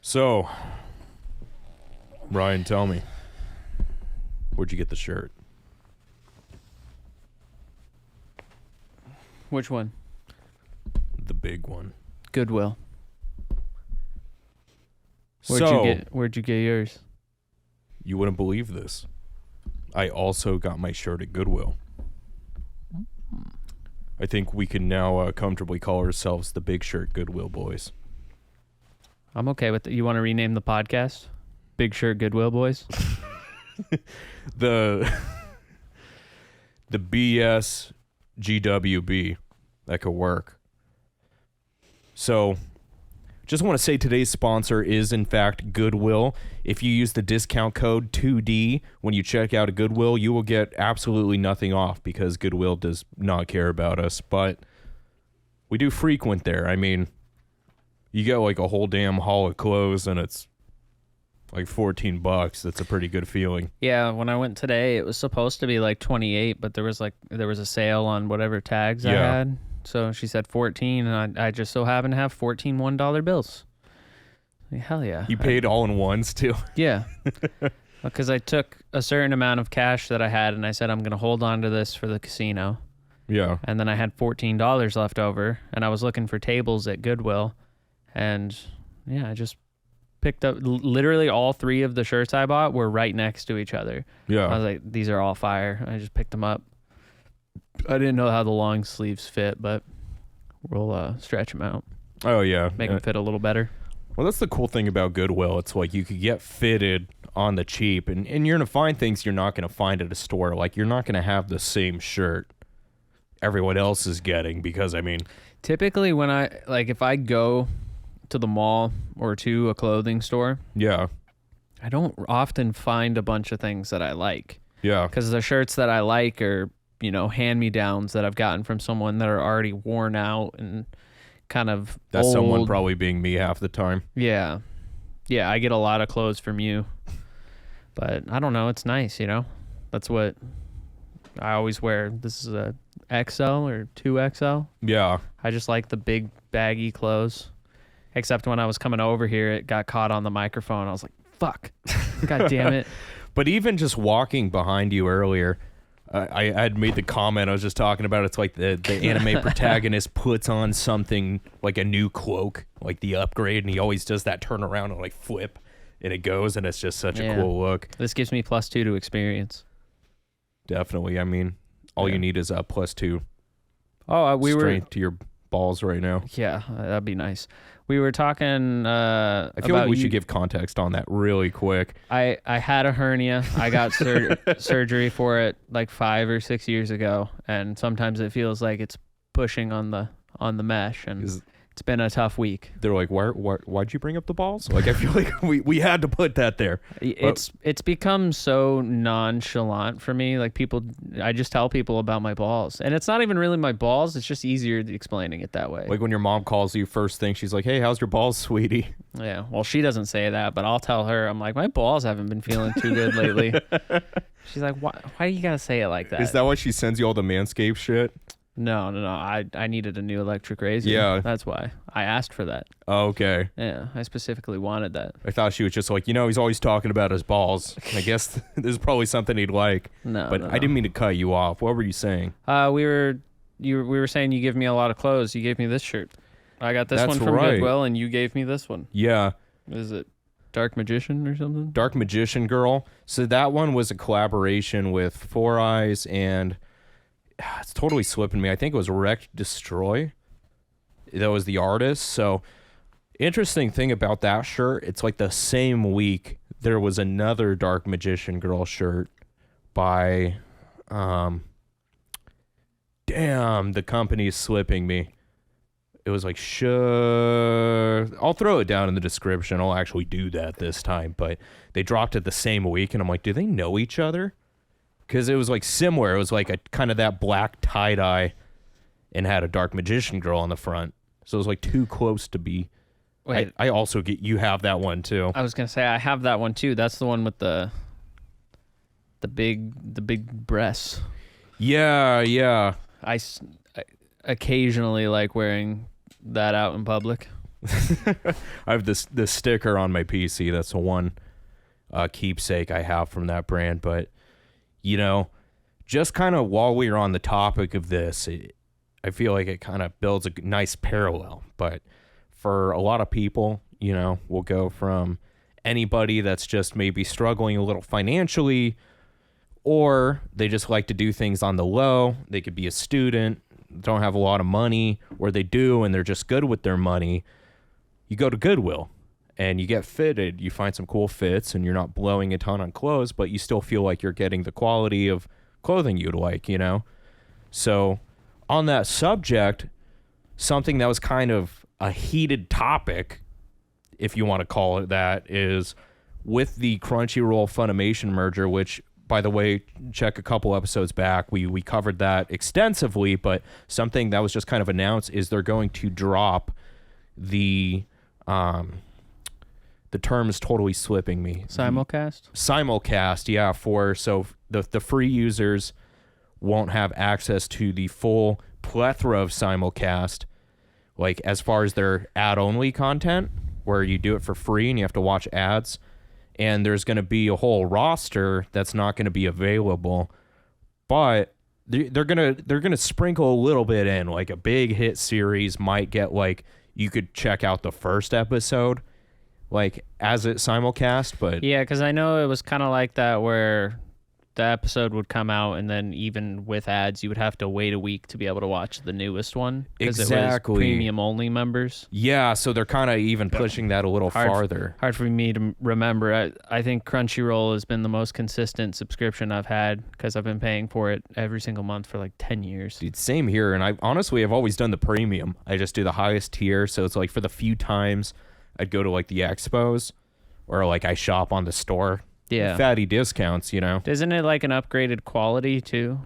So, Ryan, tell me, where'd you get the shirt? Which one? The big one. Goodwill. Where'd you get yours? You wouldn't believe this. I also got my shirt at Goodwill. I think we can now comfortably call ourselves the Big Shirt Goodwill Boys. I'm okay with it. You want to rename the podcast? Big Shirt Goodwill Boys? The BS GWB. That could work. So, just want to say today's sponsor is, in fact, Goodwill. If you use the discount code 2D when you check out at Goodwill, you will get absolutely nothing off because Goodwill does not care about us. But we do frequent there. I mean, you get like a whole damn haul of clothes and it's like $14. That's a pretty good feeling. Yeah, when I went today, it was supposed to be like 28, but there was a sale on whatever tags I had. So she said 14, and I just so happened to have 14 $1 bills. Hell yeah. You paid all in ones too? Yeah. Because I took a certain amount of cash that I had, and I said I'm going to hold on to this for the casino. Yeah. And then I had $14 left over, and I was looking for tables at Goodwill. And yeah, I just picked up literally all three of the shirts I bought were right next to each other. Yeah. I was like, these are all fire. I just picked them up. I didn't know how the long sleeves fit, but we'll stretch them out. Oh, yeah. Make them fit a little better. Well, that's the cool thing about Goodwill. It's like you could get fitted on the cheap, and you're going to find things you're not going to find at a store. Like, you're not going to have the same shirt everyone else is getting because, I mean... Typically, if I go to the mall or to a clothing store... Yeah. I don't often find a bunch of things that I like. Yeah. Because the shirts that I like are... hand-me-downs that I've gotten from someone that are already worn out and kind of That's old. someone probably being me half the time. Yeah. Yeah, I get a lot of clothes from you. But I don't know, it's nice, That's what I always wear. This is a XL or 2XL. Yeah. I just like the big baggy clothes. Except when I was coming over here, it got caught on the microphone. I was like, fuck. God damn it. But even just walking behind you earlier... I had made the comment I was just talking about. It's like the anime protagonist puts on something like a new cloak, like the upgrade, and he always does that turn around and like flip, and it goes, and it's just such a cool look. This gives me +2 to experience. Definitely. I mean, all you need is a +2. Oh, strength to your balls right now. Yeah, that'd be nice. We were talking. I feel like we should give context on that really quick. I had a hernia. I got surgery for it like 5 or 6 years ago, and sometimes it feels like it's pushing on the mesh, and it's been a tough week. They're like, why'd you bring up the balls? Like, I feel like we had to put that there. It's become so nonchalant for me. Like I just tell people about my balls, and it's not even really my balls. It's just easier explaining it that way. Like when your mom calls you first thing, she's like, hey, how's your balls, sweetie? Yeah. Well, she doesn't say that, but I'll tell her. I'm like, my balls haven't been feeling too good lately. She's like, why do you gotta say it like that? Is that why she sends you all the Manscaped shit? No. I needed a new electric razor. Yeah. That's why. I asked for that. Oh, okay. Yeah, I specifically wanted that. I thought she was just like, he's always talking about his balls. I guess there's probably something he'd like. No. I didn't mean to cut you off. What were you saying? We were saying you give me a lot of clothes. You gave me this shirt. I got this one from Goodwill, and you gave me this one. Yeah. Is it Dark Magician or something? Dark Magician Girl. So that one was a collaboration with Four Eyes and... It's totally slipping me. I think it was Wreck Destroy. That was the artist. So, interesting thing about that shirt, it's like the same week there was another Dark Magician Girl shirt by, damn, the company is slipping me. It was like, sure. I'll throw it down in the description. I'll actually do that this time. But they dropped it the same week, and I'm like, do they know each other? Because it was like similar. It was like a kind of that black tie-dye and had a Dark Magician Girl on the front. So it was like too close to be. Wait. I also you have that one too. I was going to say I have that one too. That's the one with the big breasts. Yeah. I occasionally like wearing that out in public. I have this sticker on my PC. That's the one keepsake I have from that brand. But, you know, just kind of while we are on the topic of this, I feel like it kind of builds a nice parallel. But for a lot of people, you know, we'll go from anybody that's just maybe struggling a little financially, or they just like to do things on the low. They could be a student, don't have a lot of money, or they do and they're just good with their money. You go to Goodwill and you get fitted. You find some cool fits and you're not blowing a ton on clothes, but you still feel like you're getting the quality of clothing you'd like, you know? So on that subject, something that was kind of a heated topic, if you want to call it that, is with the Crunchyroll Funimation merger, which, by the way, check a couple episodes back. We covered that extensively, but something that was just kind of announced is they're going to drop the term is totally slipping me. Simulcast, yeah, so the free users won't have access to the full plethora of simulcast, like as far as their ad-only content, where you do it for free and you have to watch ads. And there's going to be a whole roster that's not going to be available, but they're gonna sprinkle a little bit in, like a big hit series might get, like, you could check out the first episode, like, as it simulcast. But yeah, because I know it was kind of like that where the episode would come out and then even with ads you would have to wait a week to be able to watch the newest one, because it was premium only members. Yeah, so they're kind of even pushing that a little farther. Hard for me to remember. I think Crunchyroll has been the most consistent subscription I've had, because I've been paying for it every single month for like 10 years. Dude, same here. And I've always done the premium. I just do the highest tier, so it's like for the few times I'd go to like the expos or like I shop on the store. Yeah. Fatty discounts, you know. Isn't it like an upgraded quality too?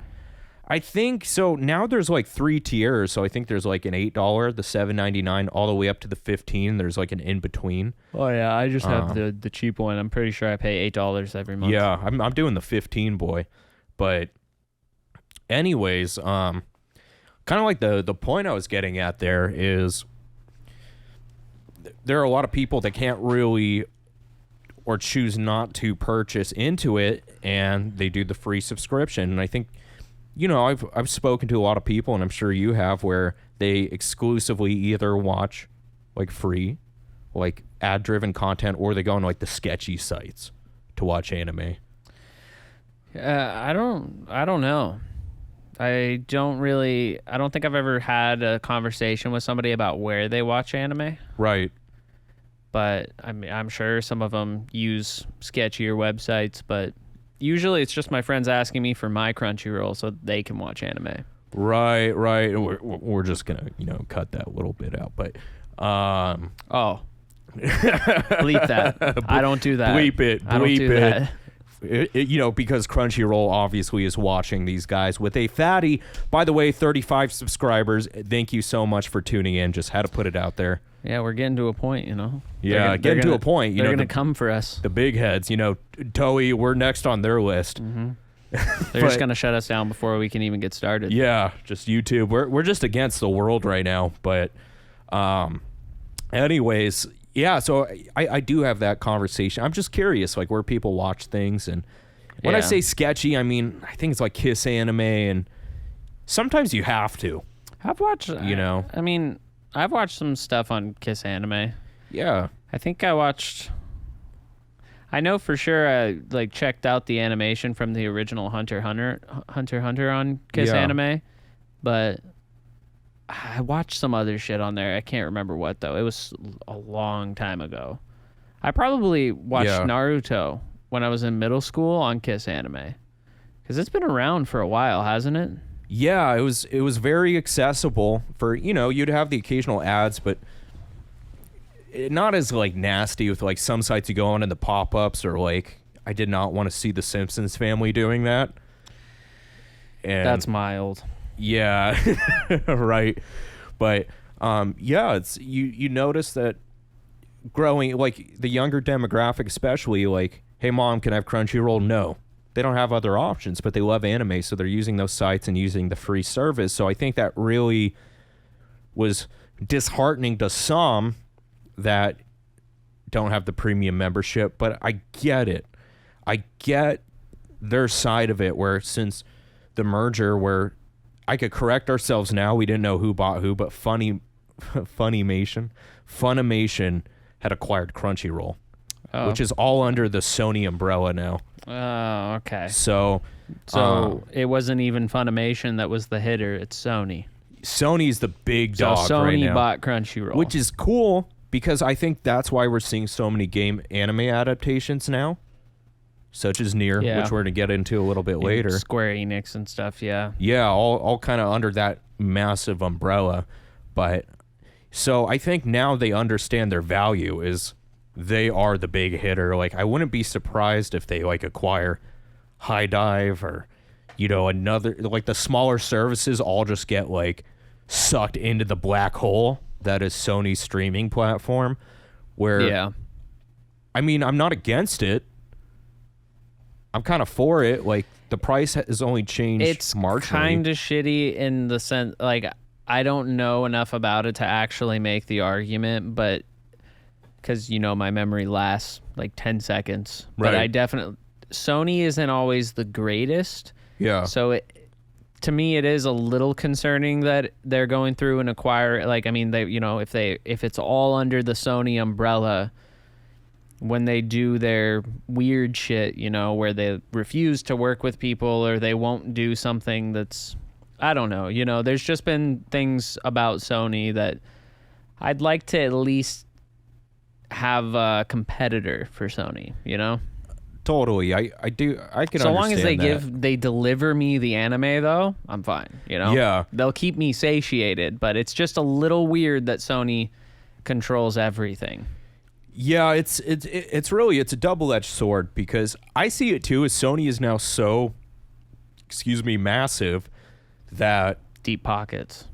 I think so. Now there's like 3 tiers. So I think there's like an $8, the $7.99, all the way up to the $15. There's like an in between. Oh yeah, I just have the cheap one. I'm pretty sure I pay $8 every month. Yeah, I'm doing the 15 boy. But anyways, kind of like the point I was getting at there is there are a lot of people that can't really or choose not to purchase into it, and they do the free subscription. And I think, you know, I've spoken to a lot of people, and I'm sure you have, where they exclusively either watch like free, like ad-driven content, or they go on like the sketchy sites to watch anime. I don't know. I don't think I've ever had a conversation with somebody about where they watch anime. Right. But I mean, I'm sure some of them use sketchier websites, but usually it's just my friends asking me for my Crunchyroll so they can watch anime. Right. We're just gonna, you know, cut that little bit out, but bleep that. I don't do that. Bleep it. I don't do that. You know, because Crunchyroll obviously is watching these guys with a fatty. By the way, 35 subscribers. Thank you so much for tuning in. Just had to put it out there. Yeah, we're getting to a point, you know. Yeah, getting to a point. You they're know, going to come for us. The big heads, you know, Toei, we're next on their list. Mm-hmm. They're just going to shut us down before we can even get started. Yeah, just YouTube. We're just against the world right now. But anyways, yeah, so I do have that conversation. I'm just curious, like, where people watch things. And when I say sketchy, I mean, I think it's like Kiss Anime, and sometimes you have to. I've watched, you know. I mean, I've watched some stuff on Kiss Anime. Yeah. I think I know for sure I like checked out the animation from the original Hunter x Hunter on Kiss Anime, but I watched some other shit on there. I can't remember what though. It was a long time ago. I probably watched Naruto when I was in middle school on Kiss Anime, because it's been around for a while, hasn't it? Yeah, it was very accessible for, you know, you'd have the occasional ads, but not as like nasty with like some sites you go on and the pop-ups, or like I did not want to see the Simpsons family doing that. And that's mild. Yeah, right. But yeah, it's you notice that growing, like the younger demographic especially, like, hey mom, can I have Crunchyroll? No. They don't have other options, but they love anime, so they're using those sites and using the free service. So I think that really was disheartening to some, that don't have the premium membership, but I get it. I get their side of it, where since the merger, where I could correct ourselves now, we didn't know who bought who, but Funimation had acquired Crunchyroll, which is all under the Sony umbrella now. Oh, okay. So it wasn't even Funimation that was the hitter. It's Sony. Sony's the big dog so Sony right now, bought Crunchyroll, which is cool because I think that's why we're seeing so many game anime adaptations now, such as Nier, which we're going to get into a little bit later. Square Enix and stuff, yeah. Yeah, all kind of under that massive umbrella. But so I think now they understand their value is they are the big hitter. Like, I wouldn't be surprised if they like acquire High Dive or, you know, another, like the smaller services all just get like sucked into the black hole that is Sony's streaming platform, where, I mean, I'm not against it. I'm kind of for it. Like, the price has only changed marginally. It's kind of shitty in the sense, like, I don't know enough about it to actually make the argument, but because, you know, my memory lasts like 10 seconds. Right. But I definitely, Sony isn't always the greatest. Yeah. So to me, it is a little concerning that they're going through and acquire, like, I mean, they, you know, if it's all under the Sony umbrella, when they do their weird shit, you know, where they refuse to work with people or they won't do something that's, I don't know, you know, there's just been things about Sony that I'd like to at least have a competitor for Sony, you know? Totally. I can understand so long as that. they deliver me the anime, though, I'm fine, you know? Yeah. They'll keep me satiated, but it's just a little weird that Sony controls everything. Yeah, it's really, it's a double-edged sword, because I see it too as Sony is now so, massive that deep pockets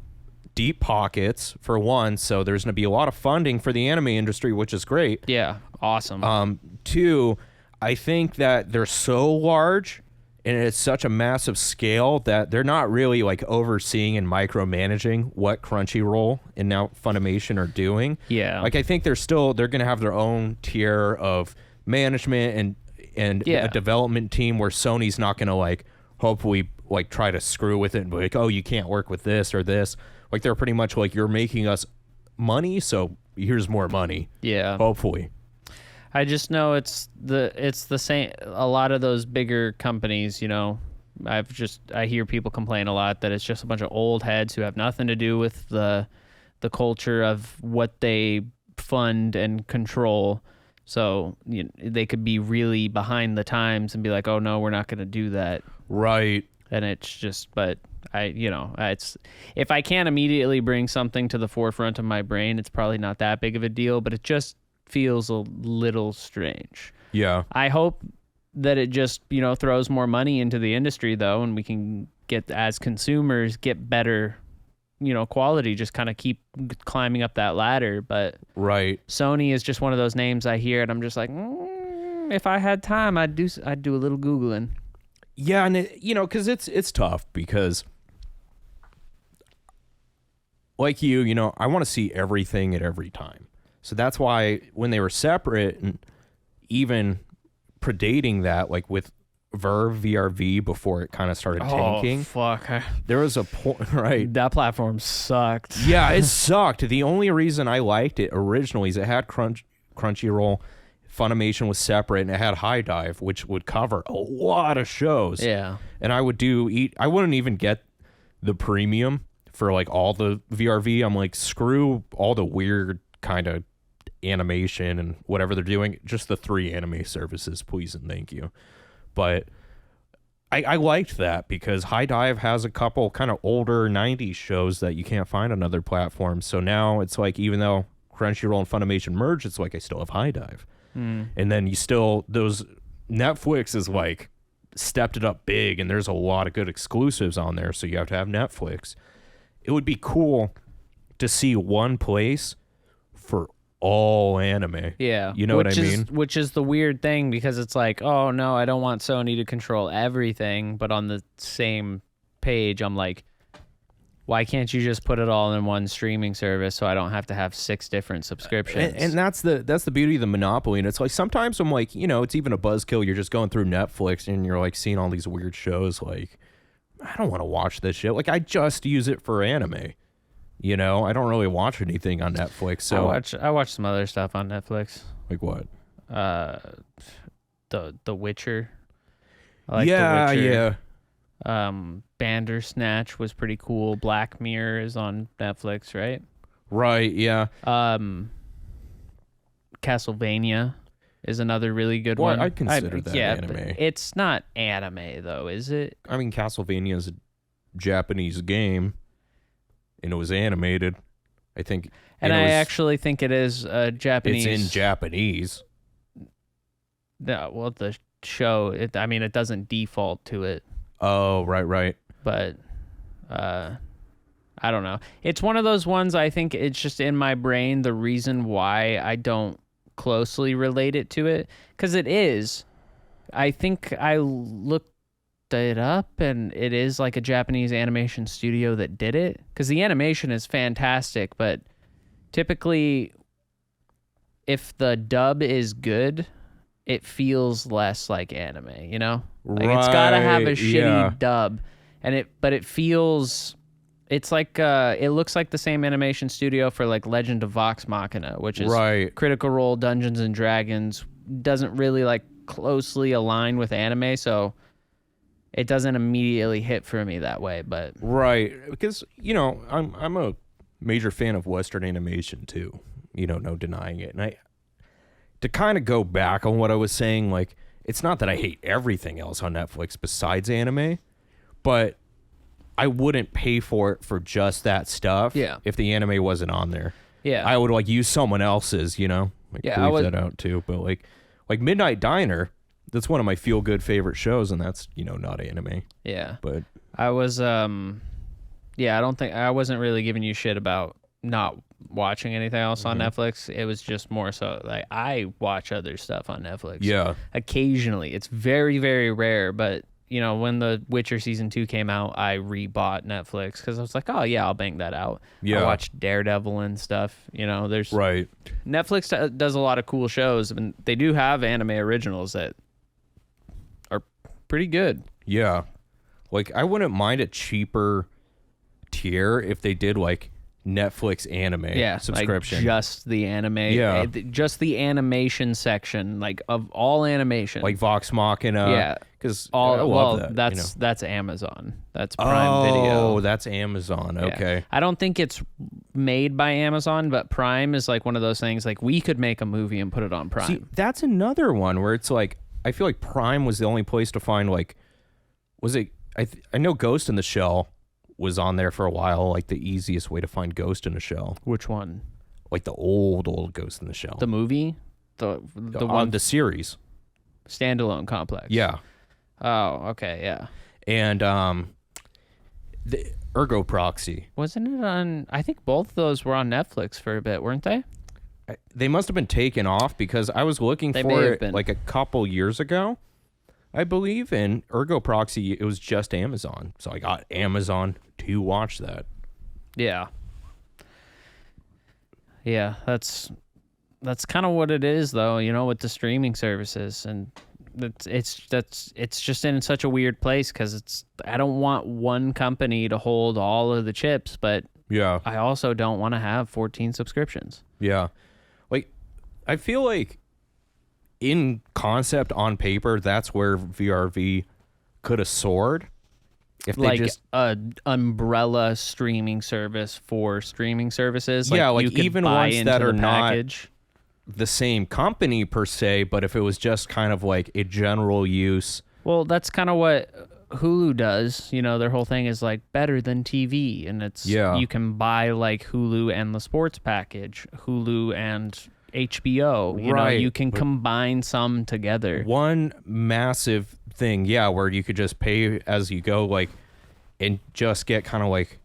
for one, so there's going to be a lot of funding for the anime industry, which is great. Yeah, awesome. Two, I think that they're so large and it's such a massive scale that they're not really like overseeing and micromanaging what Crunchyroll and now Funimation are doing. Yeah. Like, I think they're going to have their own tier of management and a development team where Sony's not going to like hopefully like try to screw with it and be like, oh, you can't work with this or this. Like, they're pretty much like, you're making us money, so here's more money. Yeah. Hopefully. I just know it's the same. A lot of those bigger companies, you know, I hear people complain a lot that it's just a bunch of old heads who have nothing to do with the culture of what they fund and control. So they could be really behind the times and be like, oh no, we're not going to do that. Right. And it's just, but it's, if I can't immediately bring something to the forefront of my brain, it's probably not that big of a deal, but it just feels a little strange. Yeah. I hope that it just, you know, throws more money into the industry though, and we can get, as consumers, get better, you know, quality, just kind of keep climbing up that ladder. But right. Sony is just one of those names I hear and I'm just like, if I had time, I'd do a little Googling. Yeah. And you know, cause it's tough because like you know, I want to see everything at every time. So that's why when they were separate and even predating that, like with VRV before it kind of started tanking. Oh, fuck. There was a point, right? That platform sucked. Yeah, it sucked. The only reason I liked it originally is it had Crunchyroll, Funimation was separate, and it had High Dive, which would cover a lot of shows. Yeah. And I wouldn't even get the premium for like all the VRV. I'm like, screw all the weird kind of animation and whatever they're doing, just the 3 anime services, please and thank you. But I liked that because High Dive has a couple kind of older 90s shows that you can't find on other platforms. So now it's like, even though Crunchyroll and Funimation merge, it's like I still have High Dive. And then those Netflix is like stepped it up big, and there's a lot of good exclusives on there, so you have to have Netflix. It would be cool to see one place for all anime. Yeah. You know what I mean? Which is the weird thing, because it's like, oh no, I don't want Sony to control everything, but on the same page, I'm like, Why can't you just put it all in one streaming service so I don't have to have 6 different subscriptions? And that's the beauty of the monopoly. And it's like sometimes I'm like, it's even a buzzkill. You're just going through Netflix and you're like seeing all these weird shows. Like, I don't want to watch this shit. Like, I just use it for anime. I don't really watch anything on Netflix. So I watch some other stuff on Netflix. Like what? The Witcher. I like The Witcher. Bandersnatch was pretty cool. Black Mirror is on Netflix, right? Right, yeah. Castlevania is another really good one. I'd consider that anime. It's not anime though, is it? I mean, Castlevania is a Japanese game, and it was animated. I think. And I actually think it is Japanese. It's in Japanese. The show. It doesn't default to it. Oh, right. But I don't know. It's one of those ones, I think it's just in my brain, the reason why I don't closely relate it to it. Because it is. I think I looked it up, and it is like a Japanese animation studio that did it. Because the animation is fantastic, but typically, if the dub is good, it feels less like anime, Like it's gotta have a shitty dub, but it feels, it's like it looks like the same animation studio for like Legend of Vox Machina, which is Critical Role, Dungeons and Dragons, doesn't really like closely align with anime, so it doesn't immediately hit for me that way. But because I'm a major fan of Western animation too, no denying it, and to kind of go back on what I was saying, like, it's not that I hate everything else on Netflix besides anime, but I wouldn't pay for it for just that stuff if the anime wasn't on there. Yeah. I would, like, use someone else's, leave that out, too. But, like Midnight Diner, that's one of my feel-good favorite shows, and that's, not anime. Yeah. But I was, I wasn't really giving you shit about not watching anything else on Netflix. It was just more so like I watch other stuff on Netflix. Yeah. Occasionally. It's very, very rare, but when the Witcher season 2 came out, I rebought Netflix because I was like, oh yeah, I'll bang that out. Yeah. I watched Daredevil and stuff. There's Netflix does a lot of cool shows, and they do have anime originals that are pretty good. Yeah. Like, I wouldn't mind a cheaper tier if they did like Netflix anime subscription. Like just the anime, just the animation section, like of all animation, like Vox Machina. Because that's Amazon. That's Prime Video. Oh, that's Amazon. Okay. Yeah. I don't think it's made by Amazon, but Prime is like one of those things. Like we could make a movie and put it on Prime. See, that's another one where it's like I feel like Prime was the only place to find like, was it? I know Ghost in the Shell was on there for a while, like the easiest way to find Ghost in a Shell. Which one? Like the old Ghost in the Shell. The movie? The one, the series. Standalone complex. Yeah. Oh, okay, yeah. And the Ergo Proxy. Wasn't it on, I think both of those were on Netflix for a bit, weren't they? They must have been taken off because I was looking for it like a couple years ago, I believe, and Ergo Proxy, it was just Amazon. So I got Amazon to watch that. Yeah. Yeah, that's kind of what it is though, with the streaming services, and it's just in such a weird place cuz I don't want one company to hold all of the chips, but I also don't want to have 14 subscriptions. Yeah. Like I feel like in concept on paper, that's where VRV could have soared. If they just a umbrella streaming service for streaming services, like you could even buy ones into that are the package. Not the same company per se, but if it was just kind of like a general use. Well, that's kind of what Hulu does. Their whole thing is like better than TV, and it's you can buy like Hulu and the sports package, Hulu and HBO. You can combine some together. One massive thing, where you could just pay as you go, like, and just get kind of like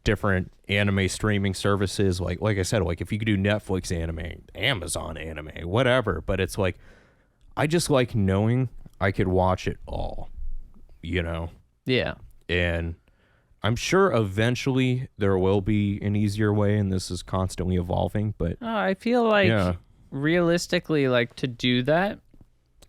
different anime streaming services. Like I said, like if you could do Netflix anime, Amazon anime, whatever. But it's like, I just like knowing I could watch it all, Yeah. And I'm sure eventually there will be an easier way, and this is constantly evolving, but I feel like realistically, like to do that,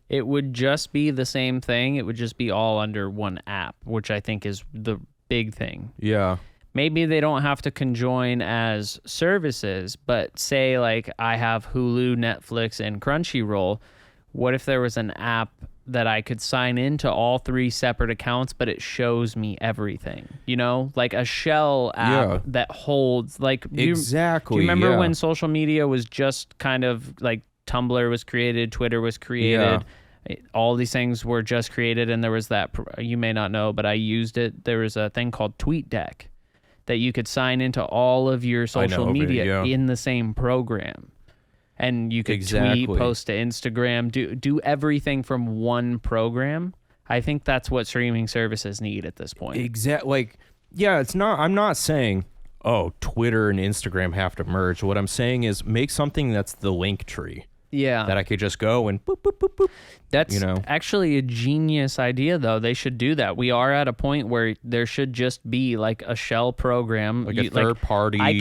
it would just be the same thing. It would just be all under one app, which I think is the big thing. Yeah. Maybe they don't have to conjoin as services, but say like I have Hulu, Netflix, and Crunchyroll. What if there was an app that I could sign into all 3 separate accounts, but it shows me everything, like a shell app that holds like, exactly. Do you remember when social media was just kind of like Tumblr was created, Twitter was created, all these things were just created, and there was that, you may not know, but I used it. There was a thing called TweetDeck that you could sign into all of your social media in the same program. And you could tweet, post to Instagram, do everything from one program. I think that's what streaming services need at this point. Exactly. It's not. I'm not saying, Twitter and Instagram have to merge. What I'm saying is make something that's the link tree. Yeah. That I could just go and boop, boop, boop, boop. That's actually a genius idea, though. They should do that. We are at a point where there should just be like a shell program. Like a third party, I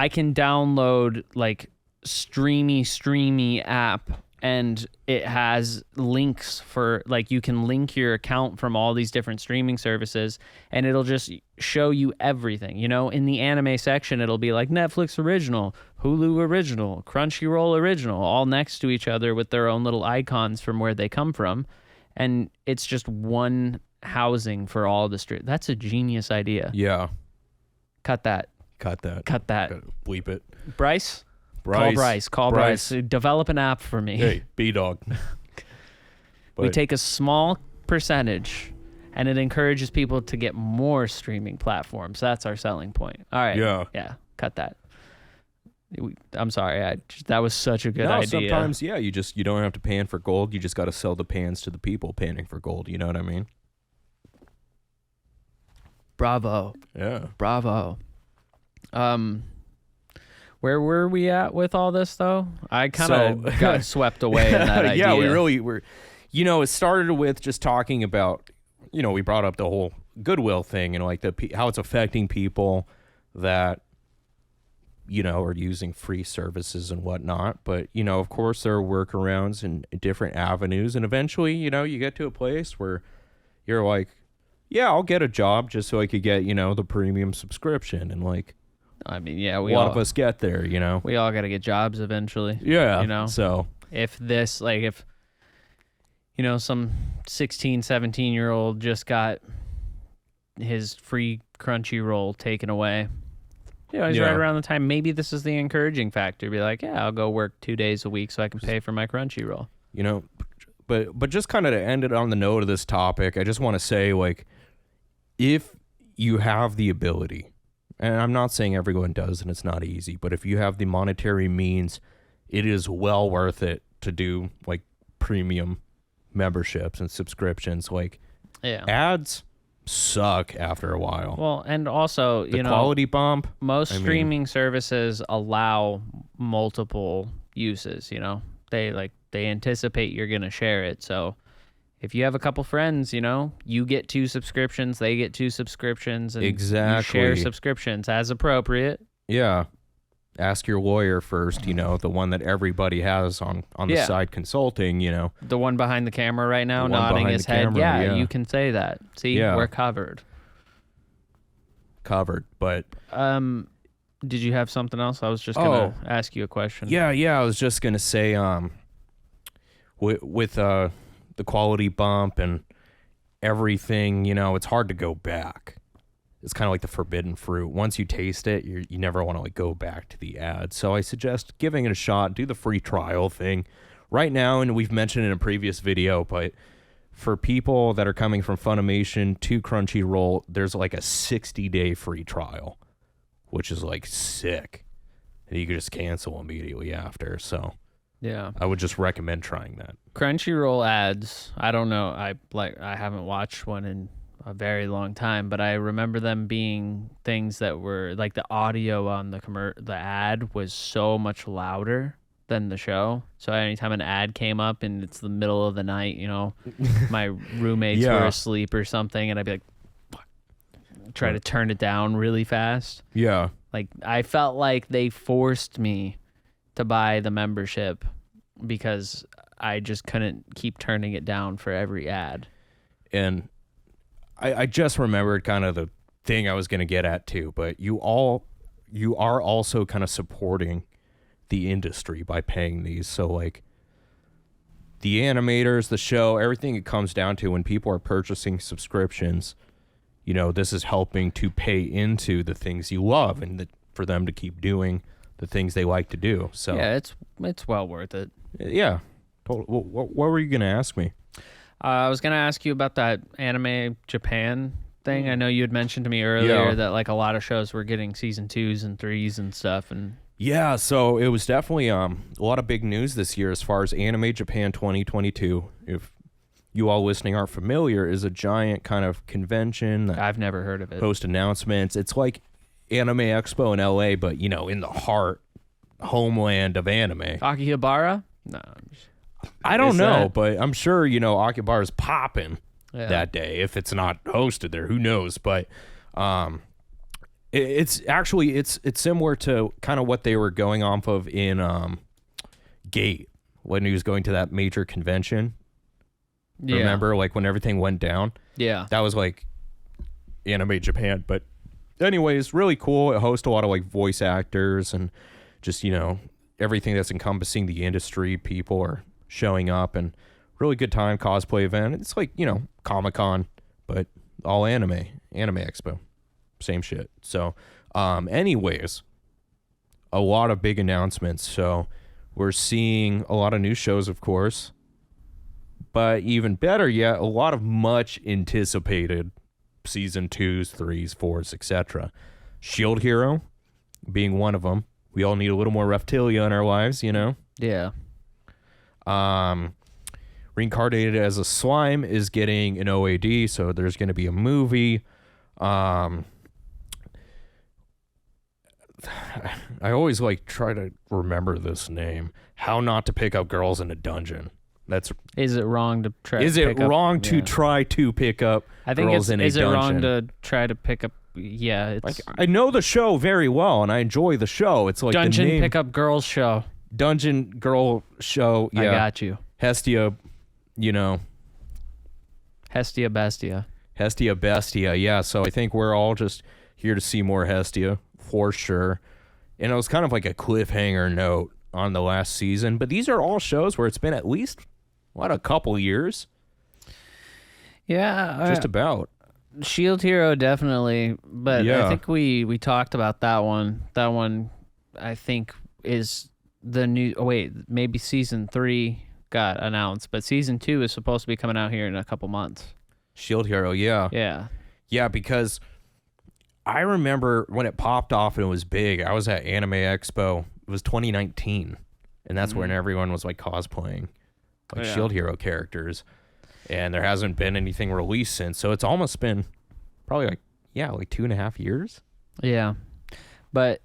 can download like streamy app, and it has links for like you can link your account from all these different streaming services, and it'll just show you everything. In the anime section, it'll be like Netflix original, Hulu original, Crunchyroll original, all next to each other with their own little icons from where they come from, and it's just one housing for all the That's a genius idea. Yeah. Cut that. Gotta bleep it. Bryce. Call Bryce. Develop an app for me. Hey, B-Dog. We take a small percentage, and it encourages people to get more streaming platforms. That's our selling point. All right. Yeah. Cut that. I'm sorry. That was such a good idea. Sometimes, you don't have to pan for gold. You just got to sell the pans to the people panning for gold. You know what I mean? Bravo. Yeah. Bravo. Where were we at with all this, though? I kind of got swept away in that idea. Yeah, we really were. It started with just talking about, we brought up the whole goodwill thing and like how it's affecting people that, are using free services and whatnot. But, of course, there are workarounds and different avenues. And eventually, you get to a place where you're like, I'll get a job just so I could get, the premium subscription. And like, a lot of us get there, We all got to get jobs eventually. Yeah. So if some 16, 17-year-old just got his free Crunchyroll taken away, he's right around the time. Maybe this is the encouraging factor. Be like, I'll go work 2 days a week so I can pay for my Crunchyroll. But just kind of to end it on the note of this topic, I just want to say, like, if you have the ability, and I'm not saying everyone does and it's not easy, but if you have the monetary means, it is well worth it to do like premium memberships and subscriptions. Like ads suck after a while. Well, and also, the quality bump. Most streaming services allow multiple uses, They anticipate you're going to share it. So if you have a couple friends, you get 2 subscriptions, they get 2 subscriptions, and you share subscriptions as appropriate. Yeah. Ask your lawyer first, the one that everybody has on the side consulting, The one behind the camera right now nodding his head. Yeah, you can say that. See, we're covered. But did you have something else? I was just going to ask you a question. Yeah, I was just going to say with the quality bump and everything, it's hard to go back. It's kind of like the forbidden fruit. Once you taste it, you never want to like go back to the ad. So I suggest giving it a shot. Do the free trial thing right now. And we've mentioned it in a previous video, but for people that are coming from Funimation to Crunchyroll, there's like a 60-day free trial, which is like sick. And you can just cancel immediately after. So yeah, I would just recommend trying that. Crunchyroll ads, I don't know. I haven't watched one in a very long time, but I remember them being things that were like the audio on the ad was so much louder than the show. So anytime an ad came up and it's the middle of the night, my roommates were asleep or something, and I'd be like, try to turn it down really fast. Yeah. Like, I felt like they forced me to buy the membership because I just couldn't keep turning it down for every ad. And I just remembered kind of the thing I was going to get at too, but you are also kind of supporting the industry by paying these. So like the animators, the show, everything it comes down to when people are purchasing subscriptions, you know, this is helping to pay into the things you love and for them to keep doing the things they like to do. So yeah, it's well worth it. Yeah. What were you going to ask me? I was going to ask you about that Anime Japan thing. I know you had mentioned to me earlier that like a lot of shows were getting season 2s and 3s and stuff. And yeah, so it was definitely a lot of big news this year as far as Anime Japan 2022. If you all listening aren't familiar, is a giant kind of convention that I've never heard of it. Post announcements. It's like Anime Expo in LA, but you know, in the homeland of anime. Akihabara? No. I don't know, but I'm sure, you know, Akihabara's popping that day. If it's not hosted there, who knows? But it's actually it's similar to kind of what they were going off of in Gate when he was going to that major convention. Yeah. Remember, like when everything went down? Yeah. That was like Anime Japan. But anyways, really cool. It hosts a lot of like voice actors and just, you know, everything that's encompassing the industry. People are showing up and really good time, cosplay event. It's like, you know, Comic-Con, but all anime expo, same shit. So anyways, a lot of big announcements. So we're seeing a lot of new shows, of course, but even better yet, a lot of much anticipated season 2s, 3s, 4s, etc. Shield Hero being one of them. We all need a little more Reptilia in our lives, you know? Yeah. Reincarnated as a Slime is getting an OAD, so there's going to be a movie. I always like try to remember this name. How Not to Pick Up Girls in a Dungeon. Is it wrong to try? Is it wrong to try to pick up girls in a dungeon? Is it wrong to try to pick up? Yeah, it's like, I know the show very well and I enjoy the show. It's like Dungeon the name, Pick Up Girls Show. Dungeon Girl Show. Yeah, I got you. Hestia, you know. Hestia Bestia. Hestia Bestia. Yeah. So I think we're all just here to see more Hestia for sure. And it was kind of like a cliffhanger note on the last season. But these are all shows where it's been at least a couple years. Yeah, just about. Shield Hero definitely, but I think we talked about that one. That one, I think, is the new. Oh wait, maybe season 3 got announced, but season 2 is supposed to be coming out here in a couple months. Shield Hero, yeah, because I remember when it popped off and it was big. I was at Anime Expo. It was 2019, and that's when everyone was like cosplaying like Shield Hero characters. And there hasn't been anything released since. So it's almost been probably like 2.5 years. Yeah. But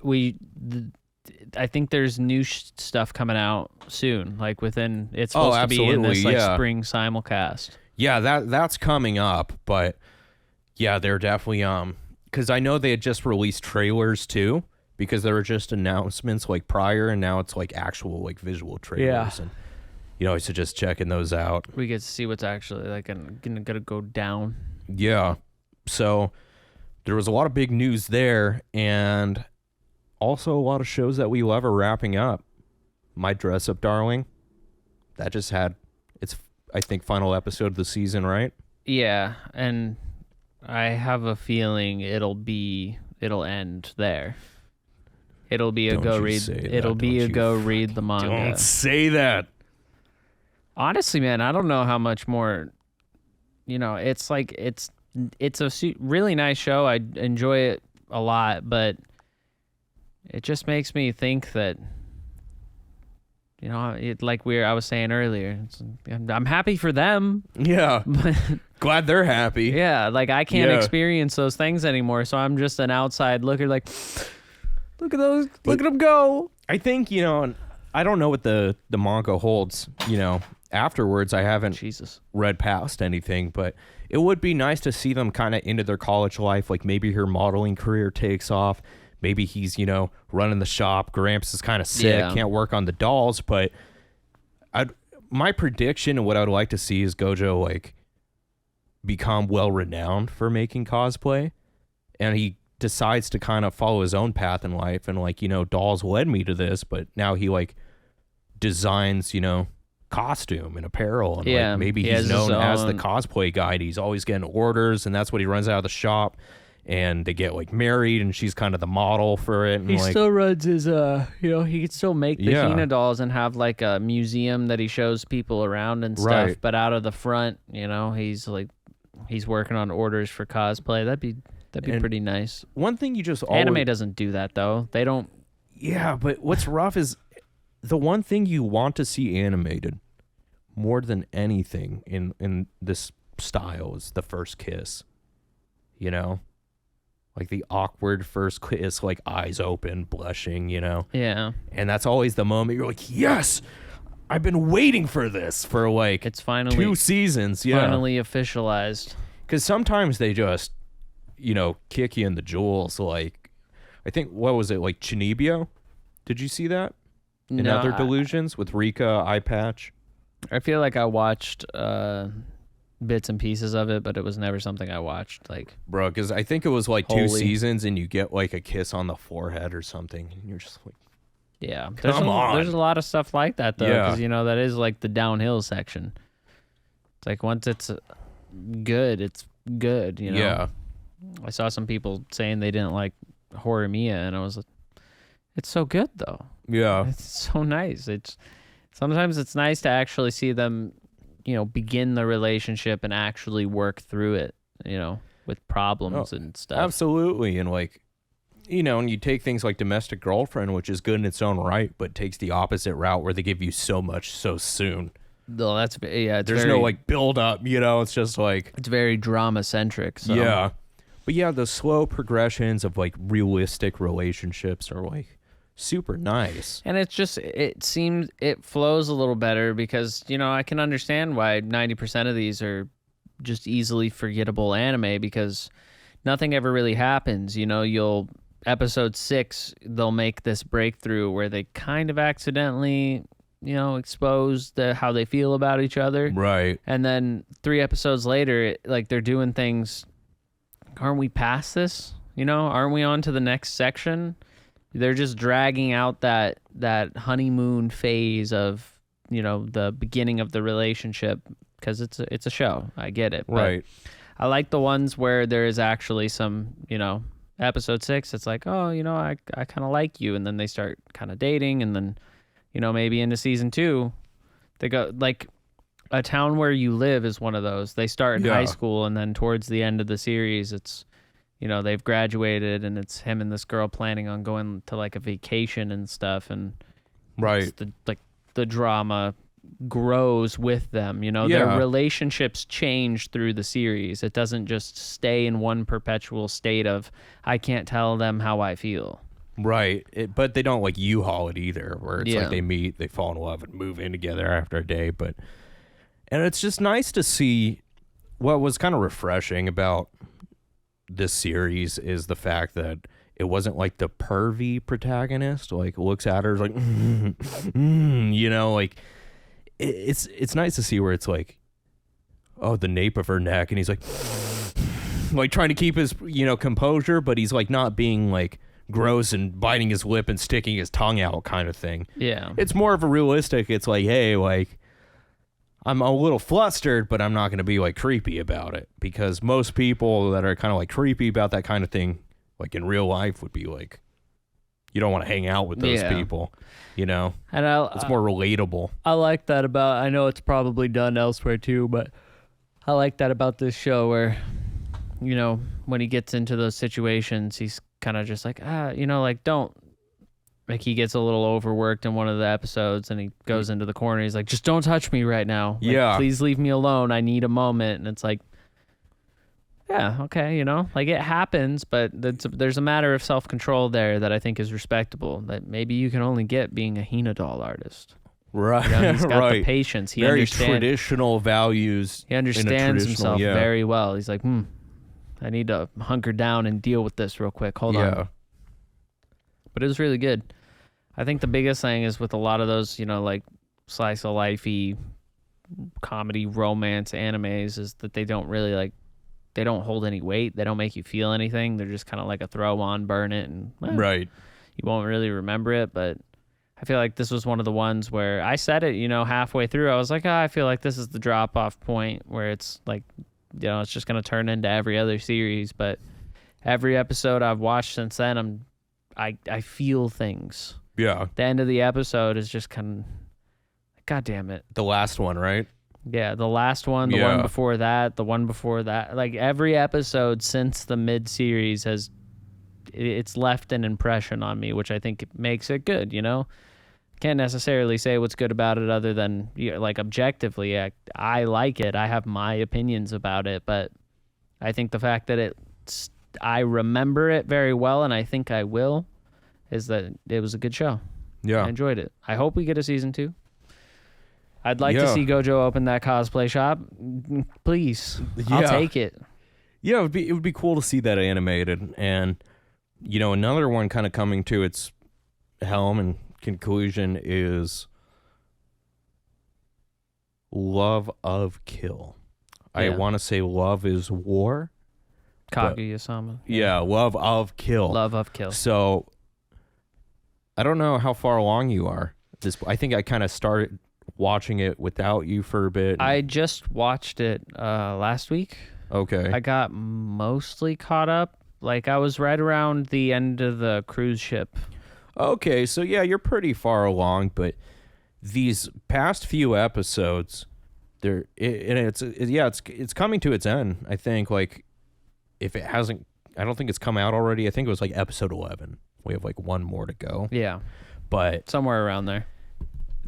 I think there's new stuff coming out soon. Like it's supposed to be in this like spring simulcast. Yeah, that's coming up. But yeah, they're definitely, because I know they had just released trailers too, because there were just announcements like prior and now it's like actual like visual trailers. And you know, I suggest checking those out. We get to see what's actually like gonna go down. Yeah. So there was a lot of big news there, and also a lot of shows that we love are wrapping up. My Dress Up Darling, that just had its, I think, final episode of the season, right? Yeah, and I have a feeling it'll end there. It'll be a go read the manga. Don't say that. Honestly, man, I don't know how much more, you know, it's like, it's a really nice show. I enjoy it a lot, but it just makes me think that, you know, I was saying earlier, I'm happy for them. Yeah. But glad they're happy. Yeah. Like I can't experience those things anymore. So I'm just an outside looker like, look at those, look at them go. I think, you know, I don't know what the manga holds, you know, afterwards, I haven't Jesus. read past anything, but it would be nice to see them kind of into their college life. Like maybe her modeling career takes off. Maybe he's, running the shop. Gramps is kind of sick, can't work on the dolls. But my prediction and what I would like to see is Gojo like become well renowned for making cosplay, and he decides to kind of follow his own path in life. And like, dolls led me to this, but now he like designs, costume and apparel, and like maybe he's known as the cosplay guy, and he's always getting orders, and that's what he runs out of the shop, and they get like married, and she's kind of the model for it. And he like, still runs his he can still make the Hina dolls and have like a museum that he shows people around and stuff, right. But out of the front, he's working on orders for cosplay. That'd be pretty nice. One thing you just always... Anime doesn't do that though. They don't. Yeah, but what's rough is the one thing you want to see animated more than anything in this style is the first kiss. Like the awkward first kiss, like eyes open, blushing, Yeah. And that's always the moment you're like, yes, I've been waiting for this for like it's finally 2 seasons. Yeah. Finally officialized. Because sometimes they just, kick you in the jewels. Like, I think, what was it, like Chinibio? Did you see that? In Other Delusions with Rika, Eye Patch? I feel like I watched bits and pieces of it, but it was never something I watched. Like, bro, because I think it was like 2 seasons, and you get like a kiss on the forehead or something, and you're just like, yeah, come on. There's a lot of stuff like that though, because that is like the downhill section. It's like once it's good, it's good. Yeah. I saw some people saying they didn't like Horimiya, and I was like, it's so good though. Yeah, it's so nice. Sometimes it's nice to actually see them, begin the relationship and actually work through it, with problems and stuff. Absolutely. And like, and you take things like Domestic Girlfriend, which is good in its own right, but takes the opposite route where they give you so much so soon. No, there's no like build up, it's just like, it's very drama centric. So. Yeah. But yeah, the slow progressions of like realistic relationships are like super nice. And it flows a little better because, I can understand why 90% of these are just easily forgettable anime, because nothing ever really happens. Episode 6, they'll make this breakthrough where they kind of accidentally, expose how they feel about each other. Right. And then 3 episodes later, like they're doing things. Aren't we past this? Aren't we on to the next section? They're just dragging out that honeymoon phase of, the beginning of the relationship, because it's a show. I get it. Right. But I like the ones where there is actually some, episode 6, it's like, oh, I kind of like you. And then they start kind of dating. And then, maybe into season 2, they go like A Town Where You Live is one of those. They start in high school, and then towards the end of the series, it's, they've graduated, and it's him and this girl planning on going to like a vacation and stuff. And right. The drama grows with them, their relationships change through the series. It doesn't just stay in one perpetual state of, I can't tell them how I feel. Right. But they don't like U-Haul it either, where it's like they meet, they fall in love, and move in together after a day. And it's just nice to see. What was kind of refreshing about this series is the fact that it wasn't like the pervy protagonist like looks at her like like it's nice to see where it's like, oh, the nape of her neck, and he's like trying to keep his composure, but he's like not being like gross and biting his lip and sticking his tongue out kind of thing. Yeah, it's more of a realistic, it's like, hey, like, I'm a little flustered, but I'm not going to be like creepy about it, because most people that are kind of like creepy about that kind of thing, like in real life, would be like, you don't want to hang out with those people, And it's more relatable. I like that about, I know it's probably done elsewhere too, but I like that about this show where, when he gets into those situations, he's kind of just like, don't. Like, he gets a little overworked in one of the episodes, and he goes into the corner. He's like, just don't touch me right now. Like, please leave me alone. I need a moment. And it's like, yeah, okay, like it happens, but there's a matter of self-control there that I think is respectable, that maybe you can only get being a Hina doll artist. Right. You know, he's got right. the patience. He very understands traditional values. He understands himself yeah. very well. He's like, I need to hunker down and deal with this real quick. Hold on. But it was really good. I think the biggest thing is with a lot of those, you know, like slice of lifey comedy romance animes is that they don't really like, they don't hold any weight. They don't make you feel anything. They're just kind of like a throw on, burn it, and right. You won't really remember it. But I feel like this was one of the ones where I said it, you know, halfway through. I was like, I feel like this is the drop off point where it's like, you know, it's just going to turn into every other series. But every episode I've watched since then, I feel things. Yeah. The end of the episode is just kind of, God damn it. The last one, right? Yeah, the last one, the one before that, the one before that. Like every episode since the mid-series it's left an impression on me, which I think makes it good, you know? Can't necessarily say what's good about it other than, you know, like objectively, I like it. I have my opinions about it, but I think the fact that I remember it very well, and I think I will, is that it was a good show. Yeah. I enjoyed it. I hope we get a season 2. I'd like to see Gojo open that cosplay shop. Please. I'll take it. Yeah, it would be cool to see that animated. And, you know, another one kind of coming to its helm and conclusion is Love of Kill. Yeah. I want to say Love is War. Kaguya-sama. Yeah, Love of Kill. Love of Kill. So, I don't know how far along you are. I think I kind of started watching it without you for a bit. I just watched it last week. Okay. I got mostly caught up. Like, I was right around the end of the cruise ship. Okay, so yeah, you're pretty far along, but these past few episodes, it's coming to its end. I think, like, if it hasn't, I don't think it's come out already. I think it was like episode 11. We have like one more to go. Yeah, but somewhere around there.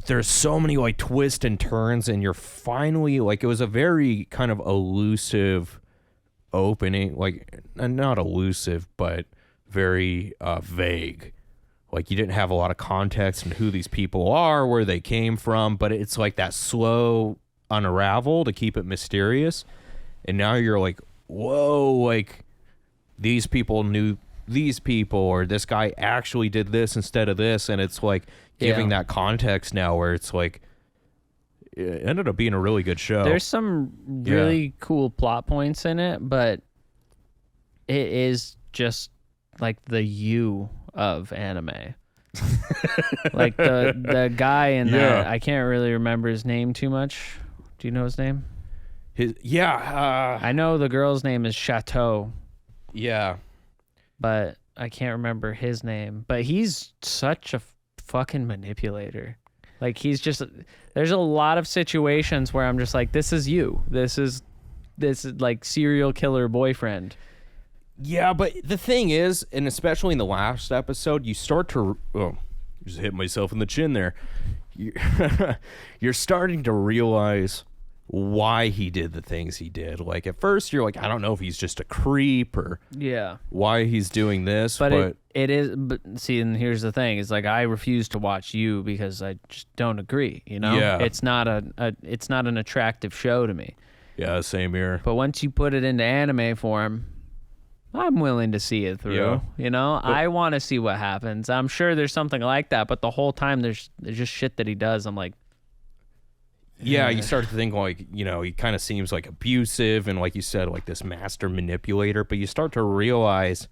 There's so many like twists and turns, and you're finally like, it was a very kind of elusive opening, like not elusive, but very vague. Like, you didn't have a lot of context on who these people are, where they came from, but it's like that slow unravel to keep it mysterious. And now you're like, whoa, like these people knew these people, or this guy actually did this instead of this, and it's like giving that context now where it's like it ended up being a really good show. There's some really cool plot points in it, but it is just like the you of anime. Like the guy in that, I can't really remember his name too much. Do you know his name? I know the girl's name is Chateau. Yeah. But I can't remember his name. But he's such a fucking manipulator. Like, he's just, there's a lot of situations where I'm just like, this is you. This is like serial killer boyfriend. Yeah, but the thing is, and especially in the last episode, you start to, just hit myself in the chin there. You're starting to realize why he did the things he did. Like, at first you're like, I don't know if he's just a creep or why he's doing this, but it is. But see, and here's the thing: is like, I refuse to watch you because I just don't agree. You know, it's not it's not an attractive show to me. Yeah, same here. But once you put it into anime form, I'm willing to see it through. Yeah. You know, I want to see what happens. I'm sure there's something like that, but the whole time there's just shit that he does. I'm like, yeah, you start to think, like, you know, he kind of seems like abusive and, like you said, like this master manipulator, but you start to realize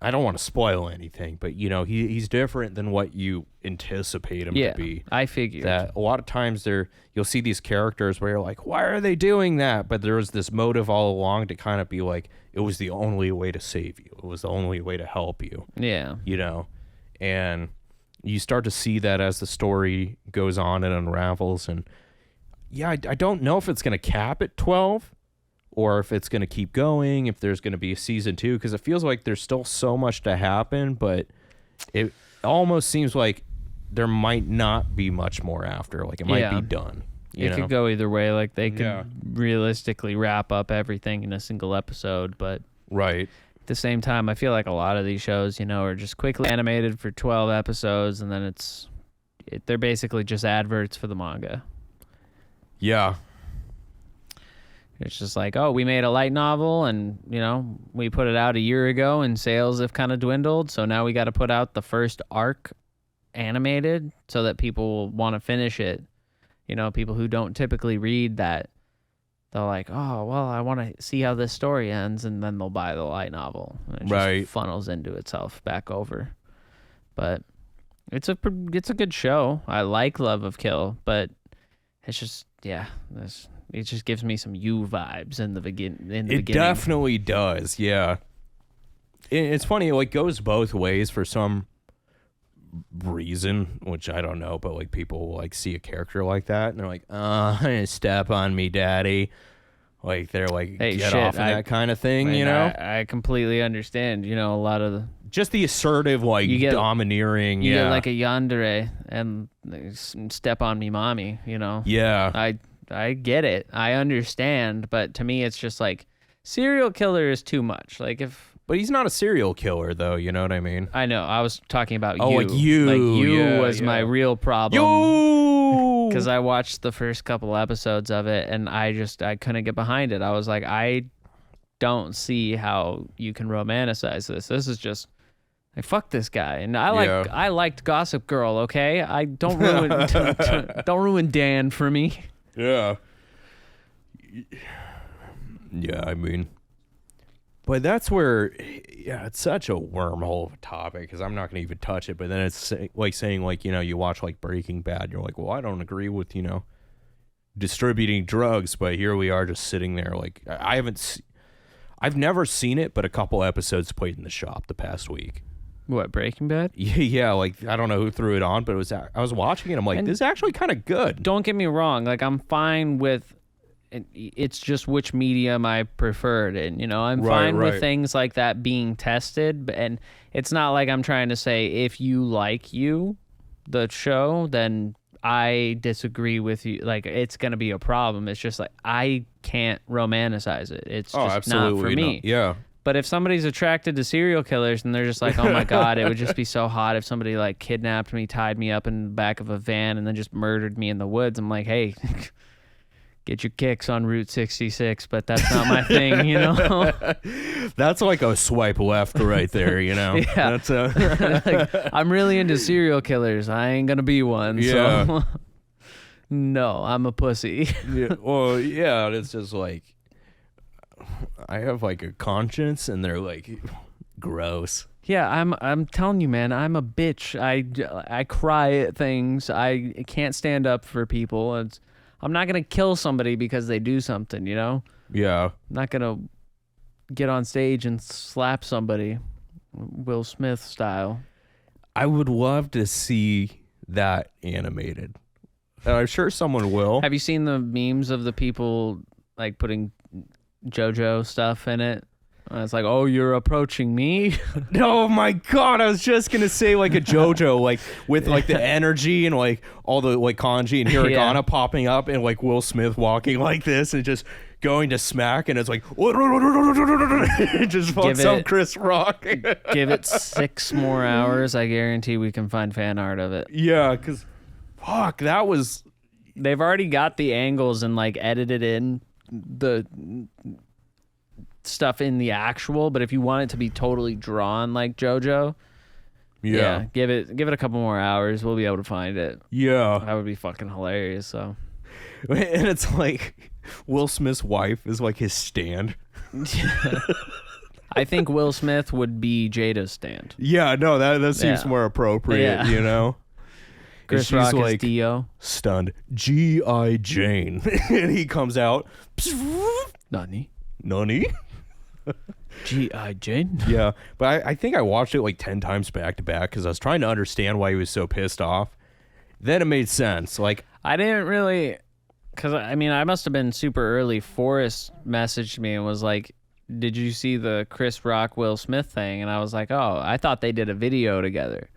I don't want to spoil anything, but, you know, he's different than what you anticipate him to be. I figured. That a lot of times you'll see these characters where you're like, why are they doing that? But there was this motive all along to kind of be like, it was the only way to save you. It was the only way to help you. Yeah. You know, and you start to see that as the story goes on and unravels. And yeah, I don't know if it's going to cap at 12 or if it's going to keep going, if there's going to be a season 2, because it feels like there's still so much to happen, but it almost seems like there might not be much more after. Like, it might be done. It could go either way. Like, they could realistically wrap up everything in a single episode, but right. at the same time, I feel like a lot of these shows, you know, are just quickly animated for 12 episodes, and then they're basically just adverts for the manga. Yeah. It's just like, oh, we made a light novel, and, you know, we put it out a year ago, and sales have kind of dwindled, so now we got to put out the first arc animated so that people will want to finish it. You know, people who don't typically read that, they're like, oh, well, I want to see how this story ends, and then they'll buy the light novel. And it just funnels into itself back over. But it's a good show. I like Love of Kill, but it's just, yeah, it just gives me some You vibes in the beginning. It definitely does, yeah. It's funny, it like goes both ways for some reason, which I don't know, but like people will like see a character like that and they're like, step on me, daddy. Like they're like, hey, get off of that kind of thing, you know? I completely understand, you know, a lot of just the assertive, like domineering. You get like a yandere and step on me, mommy, you know? Yeah. I get it. I understand, but to me it's just like serial killer is too much. Like But he's not a serial killer, though. You know what I mean? I know. I was talking about you. Oh, like you. Like you was my real problem. You! Because I watched the first couple episodes of it, and I couldn't get behind it. I was like, I don't see how you can romanticize this. This is just, like, fuck this guy. And I liked Gossip Girl. Okay, I don't ruin Dan for me. Yeah. Yeah, I mean. But that's where, yeah, it's such a wormhole of a topic because I'm not going to even touch it. But then it's like saying, like, you know, you watch like Breaking Bad. You're like, well, I don't agree with, you know, distributing drugs. But here we are just sitting there. Like, I've never seen it, but a couple episodes played in the shop the past week. What, Breaking Bad? Yeah, like, I don't know who threw it on, but I was watching it. I'm like, this is actually kind of good. Don't get me wrong. Like, I'm fine with... It's just which medium I preferred, and you know I'm fine with things like that being tested, and it's not like I'm trying to say if you like the show, then I disagree with you. Like it's gonna be a problem. It's just like I can't romanticize it. It's just not for me. Yeah. But if somebody's attracted to serial killers and they're just like, oh my God, it would just be so hot if somebody like kidnapped me, tied me up in the back of a van, and then just murdered me in the woods. I'm like, hey. Get your kicks on Route 66, but that's not my thing, you know? That's like a swipe left right there, you know? Yeah. That's like, I'm really into serial killers. I ain't going to be one, so... No, I'm a pussy. Yeah, well, yeah, it's just like... I have like a conscience, and they're like, gross. Yeah, I'm telling you, man, I'm a bitch. I cry at things. I can't stand up for people. I'm not going to kill somebody because they do something, you know? Yeah. I'm not going to get on stage and slap somebody, Will Smith style. I would love to see that animated. And I'm sure someone will. Have you seen the memes of the people like putting JoJo stuff in it? It's like, oh, you're approaching me? Oh my God, I was just gonna say like a JoJo, like with like the energy and like all the like kanji and hiragana popping up and like Will Smith walking like this and just going to smack, and it's like it just fucks up Chris Rock. Give it 6 more hours, I guarantee we can find fan art of it. Yeah, because fuck, that was... They've already got the angles and like edited in the stuff in the actual, but if you want it to be totally drawn like JoJo, yeah, give it a couple more hours, we'll be able to find it. Yeah, that would be fucking hilarious. So, and it's like Will Smith's wife is like his stand. I think Will Smith would be Jada's stand. Yeah, no, that seems more appropriate, you know. Chris Rock like, is Dio. Stunned. G.I. Jane. And he comes out. Nani? G.I. Jane? Yeah, but I think I watched it like 10 times back to back because I was trying to understand why he was so pissed off. Then it made sense. Like, I didn't really, because I mean, I must have been super early. Forrest messaged me and was like, did you see the Chris Rock Will Smith thing? And I was like, oh, I thought they did a video together.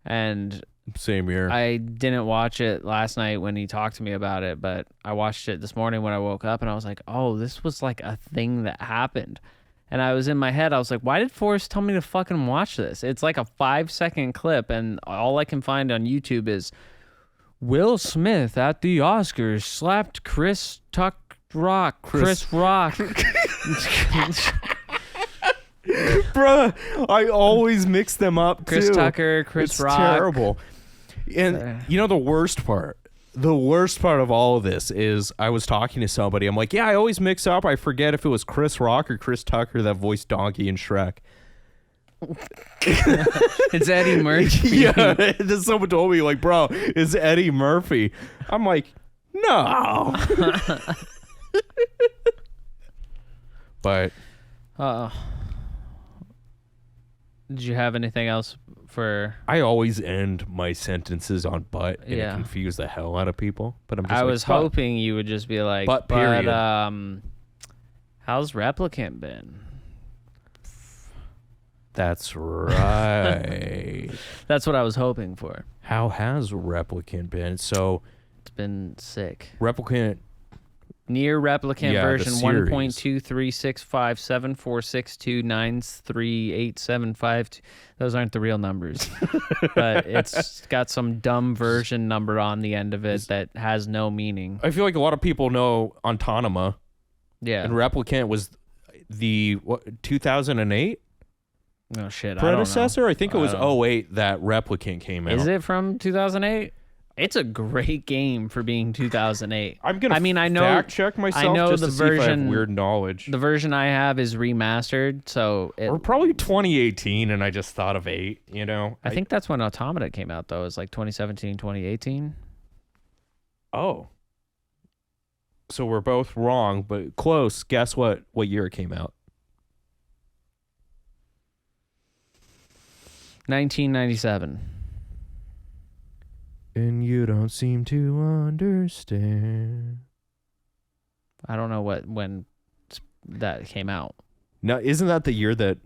And same here. I didn't watch it last night when he talked to me about it, but I watched it this morning when I woke up, and I was like, oh, this was like a thing that happened. And I was in my head, I was like, why did Forrest tell me to fucking watch this? It's like a 5-second clip, and all I can find on YouTube is Will Smith at the Oscars slapped Chris Rock. Bruh, I always mix them up Chris too. Tucker, Chris it's Rock. terrible. And you know the worst part? The worst part of all of this is I was talking to somebody. I'm like, yeah, I always mix up. I forget if it was Chris Rock or Chris Tucker that voiced Donkey in Shrek. It's Eddie Murphy. Yeah, then someone told me, like, bro, it's Eddie Murphy. I'm like, no. But did you have anything else for? I always end my sentences on but, and it confused the hell out of people. But I'm just I was hoping you would just be like, but period. How's Replicant been? That's right. That's what I was hoping for. How has Replicant been? So it's been sick. Replicant. Near Replicant version series. 1.2365746293875. Those aren't the real numbers. But it's got some dumb version number on the end of it that has no meaning. I feel like a lot of people know Autonoma. Yeah. And Replicant was the 2008 Oh shit. predecessor? I think it was 08 that Replicant came out. Is it from 2008? It's a great game for being 2008. I'm gonna. I know. Fact check myself. I know just the to version. See if I have weird knowledge. The version I have is remastered, so or probably 2018, and I just thought of 8. You know. I think that's when Automata came out, though. It was like 2017, 2018. Oh. So we're both wrong, but close. Guess what? What year it came out? 1997. And you don't seem to understand. I don't know when that came out. No, isn't that the year that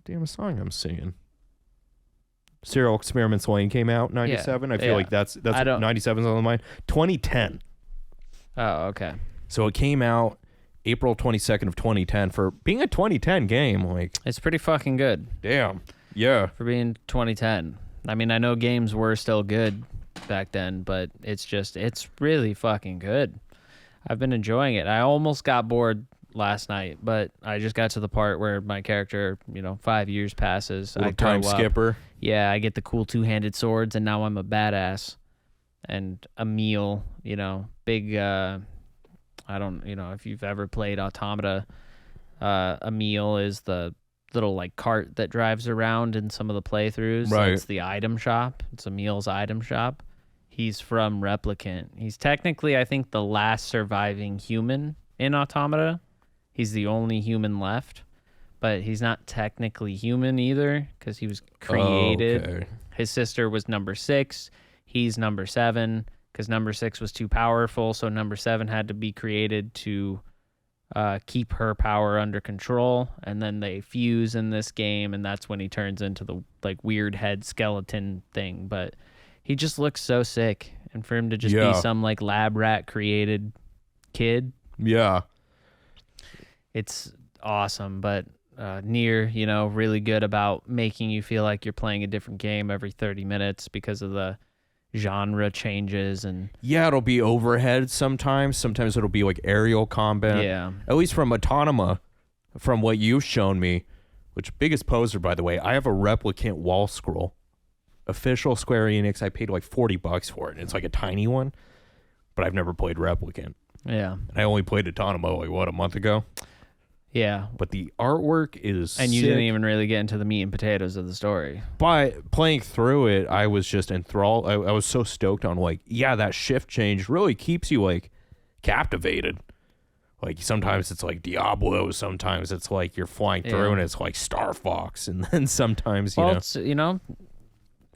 damn song I'm singing? Serial Experiments Lane came out 97. I feel like that's 97's on the mind. 2010. Oh, okay. So it came out April 22nd of 2010 for being a 2010 game. Like, it's pretty fucking good. Damn. Yeah. For being 2010. I mean, I know games were still good back then, but it's really fucking good. I've been enjoying it. I almost got bored last night, but I just got to the part where my character, 5 years passes. Little time skipper. Yeah, I get the cool two-handed swords, and now I'm a badass. And Emil, big, I don't, if you've ever played Automata, Emil is the little like cart that drives around in some of the playthroughs. Right. It's the item shop. It's Emil's item shop. He's from Replicant. He's technically, I think, the last surviving human in Automata. He's the only human left, but he's not technically human either because he was created. Okay. His sister was number 6. He's number 7 because number 6 was too powerful, so number 7 had to be created to keep her power under control, and then they fuse in this game, and that's when he turns into the like weird head skeleton thing. But he just looks so sick, and for him to just be some like lab rat created kid, it's awesome. But Nier, really good about making you feel like you're playing a different game every 30 minutes because of the genre changes. And it'll be overhead sometimes it'll be like aerial combat, at least from Autonoma, from what you've shown me, which biggest poser, by the way. I have a Replicant wall scroll, official Square Enix. I paid like $40 for it, and it's like a tiny one, but I've never played Replicant. And I only played Autonoma like a month ago. But the artwork is and you sick. didn't even really get into the meat and potatoes of the story. By playing through it, I was just enthralled. I was so stoked on that shift change really keeps you like captivated. Like sometimes it's like Diablo, sometimes it's like you're flying through and it's like Star Fox, and then sometimes it's,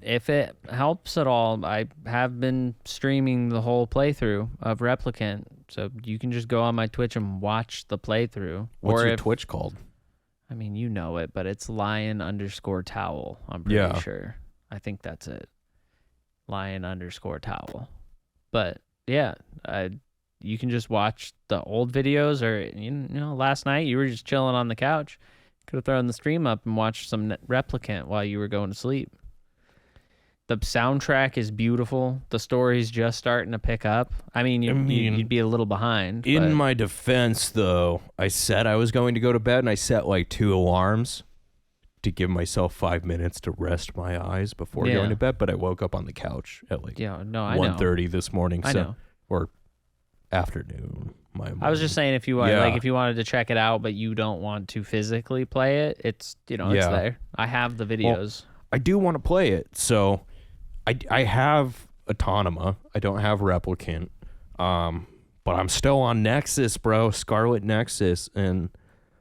if it helps at all, I have been streaming the whole playthrough of Replicant, so you can just go on my Twitch and watch the playthrough. What's your Twitch called? I mean, you know it, but it's lion_towel. I'm pretty sure. I think that's it. lion_towel. But yeah, you can just watch the old videos, or you know, last night you were just chilling on the couch. Could have thrown the stream up and watched some Replicant while you were going to sleep. The soundtrack is beautiful. The story's just starting to pick up. I mean, you'd be a little behind. In my defense, though, I said I was going to go to bed, and I set like 2 alarms to give myself 5 minutes to rest my eyes before going to bed. But I woke up on the couch at like 1:30 this morning. I know. Or afternoon. I was just saying, if you if you wanted to check it out, but you don't want to physically play it, it's it's there. I have the videos. Well, I do want to play it, so I have Autonoma. I don't have Replicant, but I'm still on Nexus, bro. Scarlet Nexus, and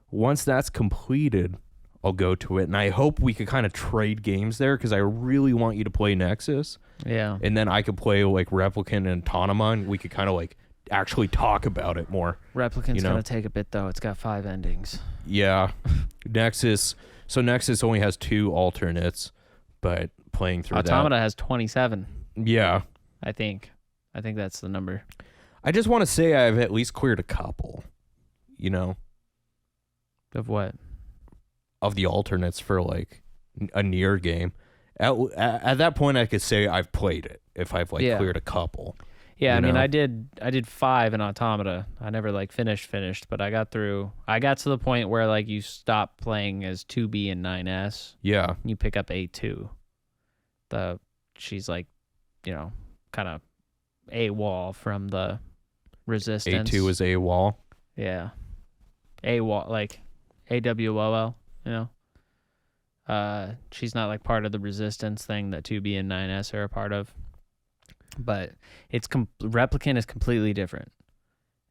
once that's completed, I'll go to it. And I hope we could kind of trade games there, because I really want you to play Nexus. Yeah, and then I could play like Replicant and Autonoma, and we could kind of like actually talk about it more. Replicant's gonna take a bit though. It's got 5 endings. Yeah, Nexus. So Nexus only has 2 alternates, but playing through Automata has 27. Yeah, I think that's the number. I just want to say I've at least cleared a couple. Of what? Of the alternates for like a near game. At that point, I could say I've played it if I've cleared a couple. Yeah, I mean, I did 5 in Automata. I never like finished, but I got to the point where like you stop playing as 2B and 9S. Yeah. You pick up A2. She's like, kind of AWOL from the Resistance. A2 is AWOL. Yeah. AWOL, like AWOL, she's not like part of the Resistance thing that 2B and 9S are a part of. But Replicant is completely different.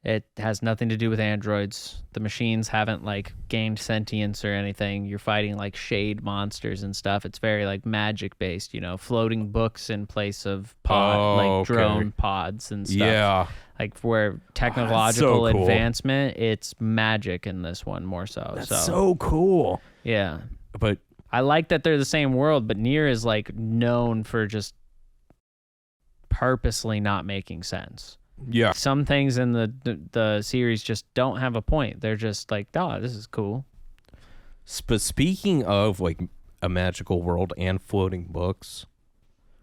It has nothing to do with androids. The machines haven't like gained sentience or anything. You're fighting like shade monsters and stuff. It's very like magic based, floating books in place of drone pods and stuff. Yeah. Like where technological advancement, it's magic in this one more so. That's so cool. Yeah. But I like that they're the same world, but Nier is like known for just purposely not making sense. Yeah. Some things in the series just don't have a point. They're just like, oh, this is cool. But speaking of like a magical world and floating books,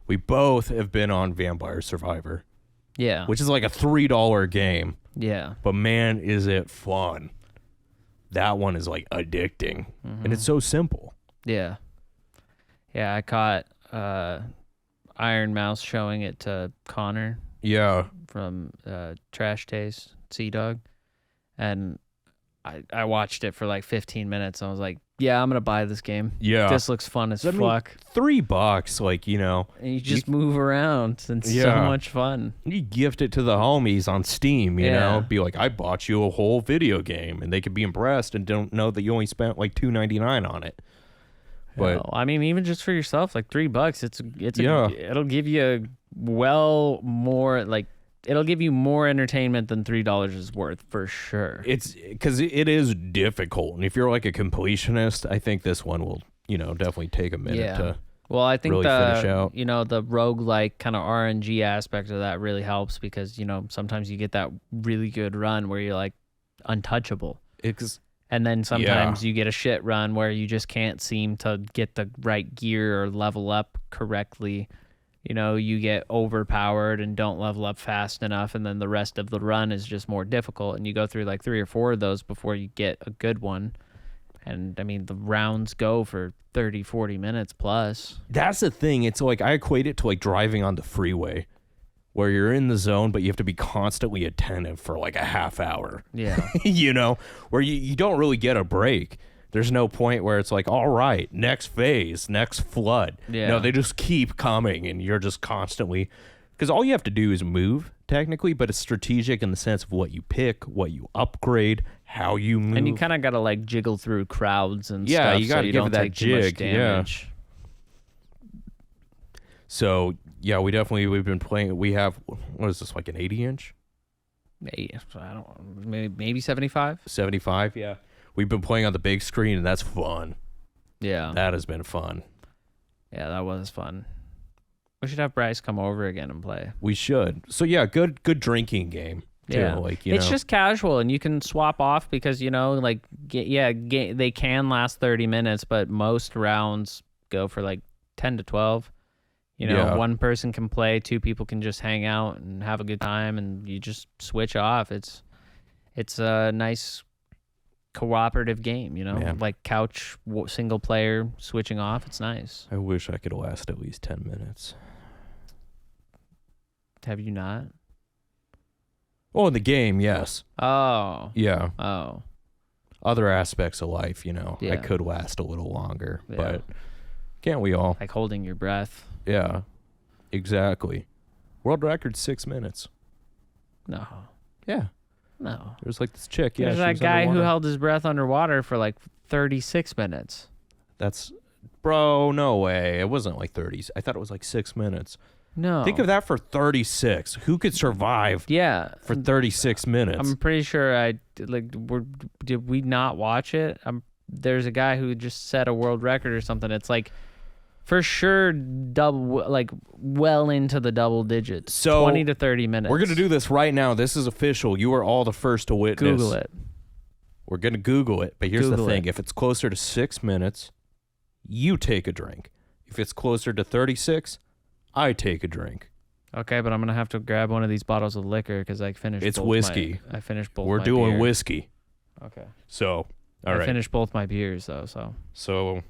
we both have been on Vampire Survivor. Yeah. Which is like a $3 game. Yeah. But man, is it fun. That one is like addicting. Mm-hmm. And it's so simple. Yeah. Yeah, I caught Iron Mouse showing it to Connor. Yeah. From Trash Taste, Sea Dog. And I watched it for like 15 minutes. And I was like, yeah, I'm going to buy this game. Yeah. This looks fun as fuck. $3, like, And you just move around. It's so much fun. You gift it to the homies on Steam, you know? Be like, I bought you a whole video game. And they could be impressed and don't know that you only spent like $2.99 on it. But I mean, even just for yourself, like $3, it'll give you it'll give you more entertainment than $3 is worth for sure. It's because it is difficult, and if you're like a completionist, I think this one will, definitely take a minute to. Well, I think really finish out. The roguelike kind of RNG aspect of that really helps because sometimes you get that really good run where you're like untouchable. And then sometimes you get a shit run where you just can't seem to get the right gear or level up correctly. You get overpowered and don't level up fast enough, and then the rest of the run is just more difficult, and you go through like 3 or 4 of those before you get a good one. And, I mean, the rounds go for 30, 40 minutes plus. That's the thing. It's like I equate it to like driving on the freeway where you're in the zone, but you have to be constantly attentive for like a half hour. Yeah. Where you don't really get a break. There's no point where it's like, all right, next phase, next flood. Yeah. No, they just keep coming, and you're just constantly... Because all you have to do is move, technically, but it's strategic in the sense of what you pick, what you upgrade, how you move. And you kind of got to like jiggle through crowds and stuff. Yeah, you got to give it that jig. Damage. Yeah. So, yeah, we've been playing... We have... What is this, like an 80-inch? I don't know. Maybe 75? 75, yeah. We've been playing on the big screen, and that's fun. Yeah. That has been fun. Yeah, that was fun. We should have Bryce come over again and play. We should. So, yeah, good drinking game. too. Yeah. Like, It's just casual, and you can swap off because, like, they can last 30 minutes, but most rounds go for like 10 to 12. One person can play, two people can just hang out and have a good time, and you just switch off. It's a nice cooperative game, Yeah. like couch single player switching off. It's nice. I wish I could last at least 10 minutes. Have you not? Oh, in the game, yes. Oh. Yeah. Oh. Other aspects of life, I Yeah. could last a little longer, Yeah. but can't we all? Like holding your breath. Yeah, exactly. World record 6 minutes. No. Yeah. No. There's like this chick. Yeah, There's she that was guy who underwater. held his breath underwater for like 36 minutes. Bro, no way. It wasn't like 30s. I thought it was like 6 minutes. No. Think of that for 36. Who could survive Yeah. for 36 minutes? I'm pretty sure did we not watch it? There's a guy who just set a world record or something. It's like for sure well into the double digits. So, 20 to 30 minutes. We're going to do this right now. This is official. You are all the first to witness. Google it. We're going to Google it. But here's Google the thing. it. If it's closer to 6 minutes, you take a drink. If it's closer to 36, I take a drink. Okay, but I'm going to have to grab one of these bottles of liquor because I finished It's both whiskey. I finished both We're my doing beer. whiskey. Okay. So, all I right. finished both my beers, though, so. So,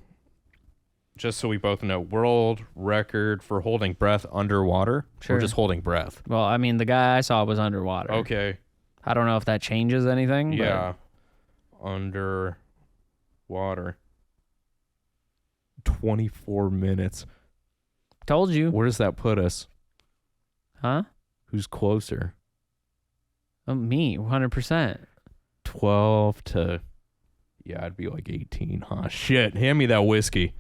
just so we both know, world record for holding breath underwater Sure. or just holding breath? Well, I mean, the guy I saw was underwater. Okay. I don't know if that changes anything. but- Yeah. Underwater. 24 minutes. Told you. Where does that put us? Huh? Who's closer? Me, 100%. 12 to... Yeah, I'd be like 18, huh? Shit, hand me that whiskey.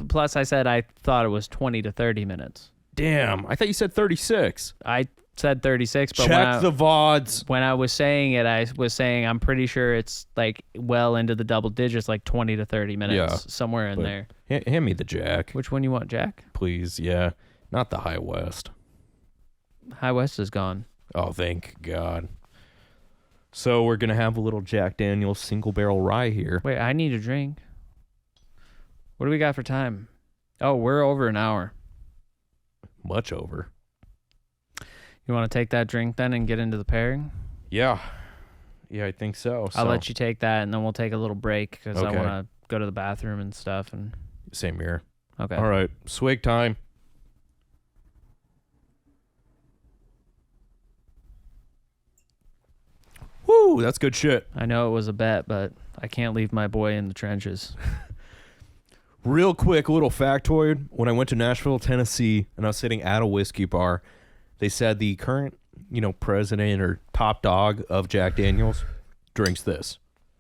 Plus, I said I thought it was 20 to 30 minutes. Damn, I thought you said 36. I said 36, but Check the VODs. when I was saying it, I was saying I'm pretty sure it's like well into the double digits, like 20 to 30 minutes, Yeah, somewhere in but- there. Hand me the Jack, Which one you want, Jack? please. Yeah, not the High West. High West is gone. Oh, thank God. So we're going to have a little Jack Daniel's single barrel rye here. Wait, I need a drink. What do we got for time? Oh, we're over an hour. Much over. You want to take that drink then and get into the pairing? Yeah. Yeah, I think so. I'll let you take that, and then we'll take a little break because I Okay. want to go to the bathroom and stuff. And Same here. okay. All right. Swig time. Woo, that's good shit. I know it was a bet, but I can't leave my boy in the trenches. Real quick, a little factoid. When I went to Nashville, Tennessee, and I was sitting at a whiskey bar, they said the current, president or top dog of Jack Daniel's drinks this.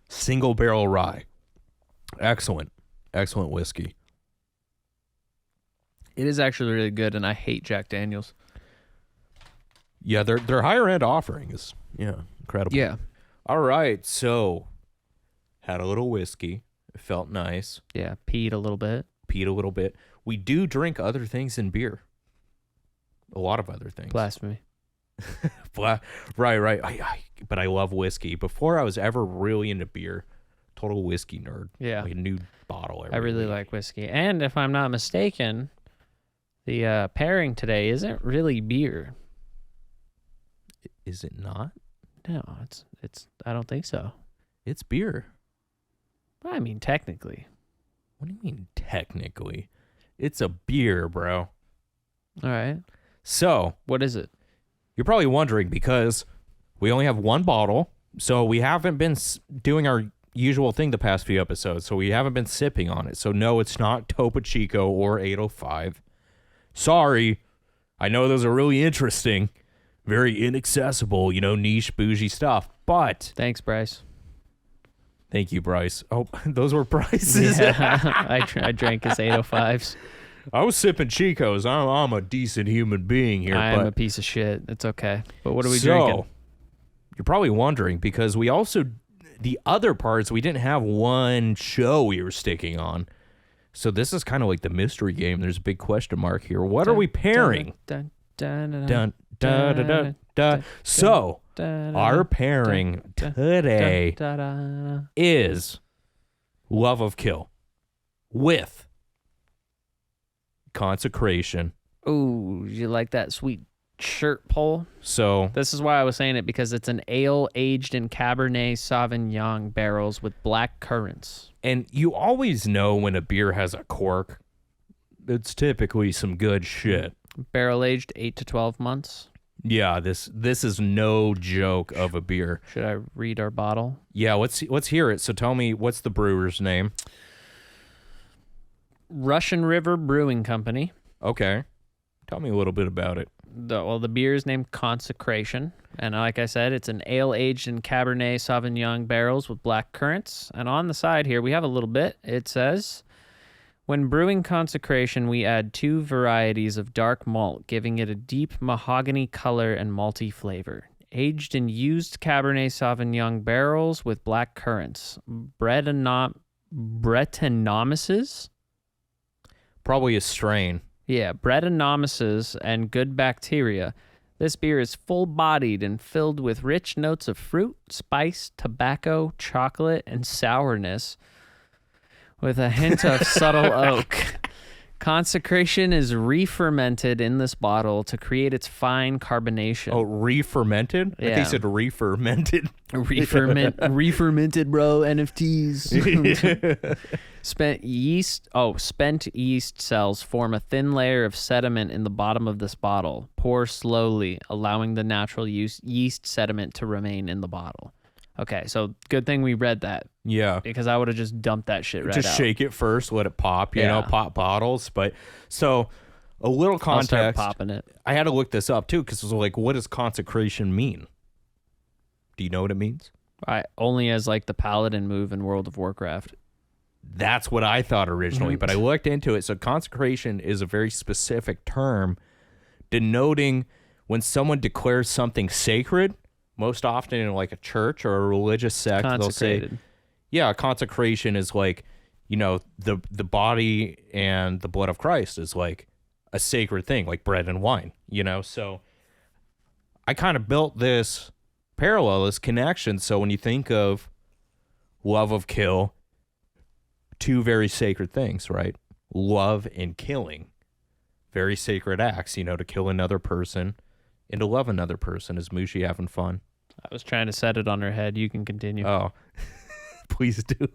Single barrel rye. Excellent. Excellent whiskey. It is actually really good, and I hate Jack Daniels. Yeah, their higher end offering is incredible. Yeah. All right, so had a little whiskey. It felt nice. Yeah, peed a little bit. Peed a little bit. We do drink other things in beer. A lot of other things. Blasphemy. Right. But I love whiskey. Before I was ever really into beer, total whiskey nerd. Yeah. Like a new bottle every I really week. like whiskey. And if I'm not mistaken, the pairing today isn't really beer. Is it not? No, it's I don't think so. It's beer. I mean, technically. What do you mean technically? It's a beer, bro. All right. So, What is it? you're probably wondering because we only have one bottle, so we haven't been doing our usual thing the past few episodes, so we haven't been sipping on it. So no, it's not Topo Chico or 805. Sorry. I know those are really interesting, very inaccessible, niche, bougie stuff, but Thanks, Bryce. thank you, Bryce. Oh, those were Bryce's. Yeah, I drank his 805s. I was sipping Chicos. I'm a decent human being here, I am but a piece of shit. It's okay. But what are we so, drinking? You're probably wondering because we also, the other parts, we didn't have one show we were sticking on. So this is kind of like the mystery game. There's a big question mark here. What are we pairing? Dun, dun, dun, dun, Dun, da, da, da, So, our pairing today is Love of Kill with Consecration. Ooh, you like that sweet shirt pull? So this is why I was saying it, because it's an ale aged in Cabernet Sauvignon barrels with black currants. And you always know when a beer has a cork. It's typically some good shit. Barrel aged 8 to 12 months. Yeah, this is no joke of a beer. Should I read our bottle? Yeah, let's hear it. So tell me, what's the brewer's name? Russian River Brewing Company. Okay. Tell me a little bit about it. The beer is named Consecration. And like I said, it's an ale aged in Cabernet Sauvignon barrels with black currants. And on the side here, we have a little bit. It says, when brewing Consecration, we add 2 varieties of dark malt, giving it a deep mahogany color and malty flavor. Aged in used Cabernet Sauvignon barrels with black currants. Brettanomyces? Probably a strain. Yeah, Brettanomyces and good bacteria. This beer is full-bodied and filled with rich notes of fruit, spice, tobacco, chocolate, and sourness, with a hint of subtle oak. Consecration is re-fermented in this bottle to create its fine carbonation. Oh, re-fermented? Yeah. I think you said re-fermented. Re-fermented, bro. NFTs. Spent yeast cells form a thin layer of sediment in the bottom of this bottle. Pour slowly, allowing the natural yeast sediment to remain in the bottle. Okay, so good thing we read that. Yeah. Because I would have just dumped that shit right out. Just shake it first, let it pop, you know, pop bottles. But so a little context. I'll start popping it. I had to look this up too, because it was like, what does consecration mean? Do you know what it means? Only as like the paladin move in World of Warcraft. That's what I thought originally, but I looked into it. So consecration is a very specific term denoting when someone declares something sacred, most often in like a church or a religious sect. They'll say, yeah, consecration is like, you know, the body and the blood of Christ is like a sacred thing, like bread and wine, you know? So I kind of built this parallel, this connection. So when you think of Love of Kill, 2 very sacred things, right? Love and killing. Very sacred acts, you know, to kill another person and to love another person. Is Mushi having fun? I was trying to set it on her head. You can continue. Oh, please do.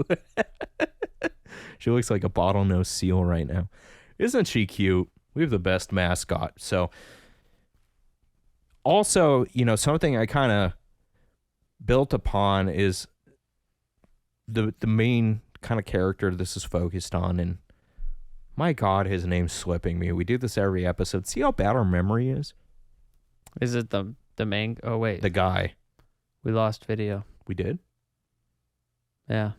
She looks like a bottlenose seal right now. Isn't she cute? We have the best mascot. So also, you know, something I kind of built upon is the main kind of character this is focused on. And my God, his name's slipping me. We do this every episode. See how bad our memory is? Is it the main? Oh, wait. The guy. We lost video. We did? Yeah.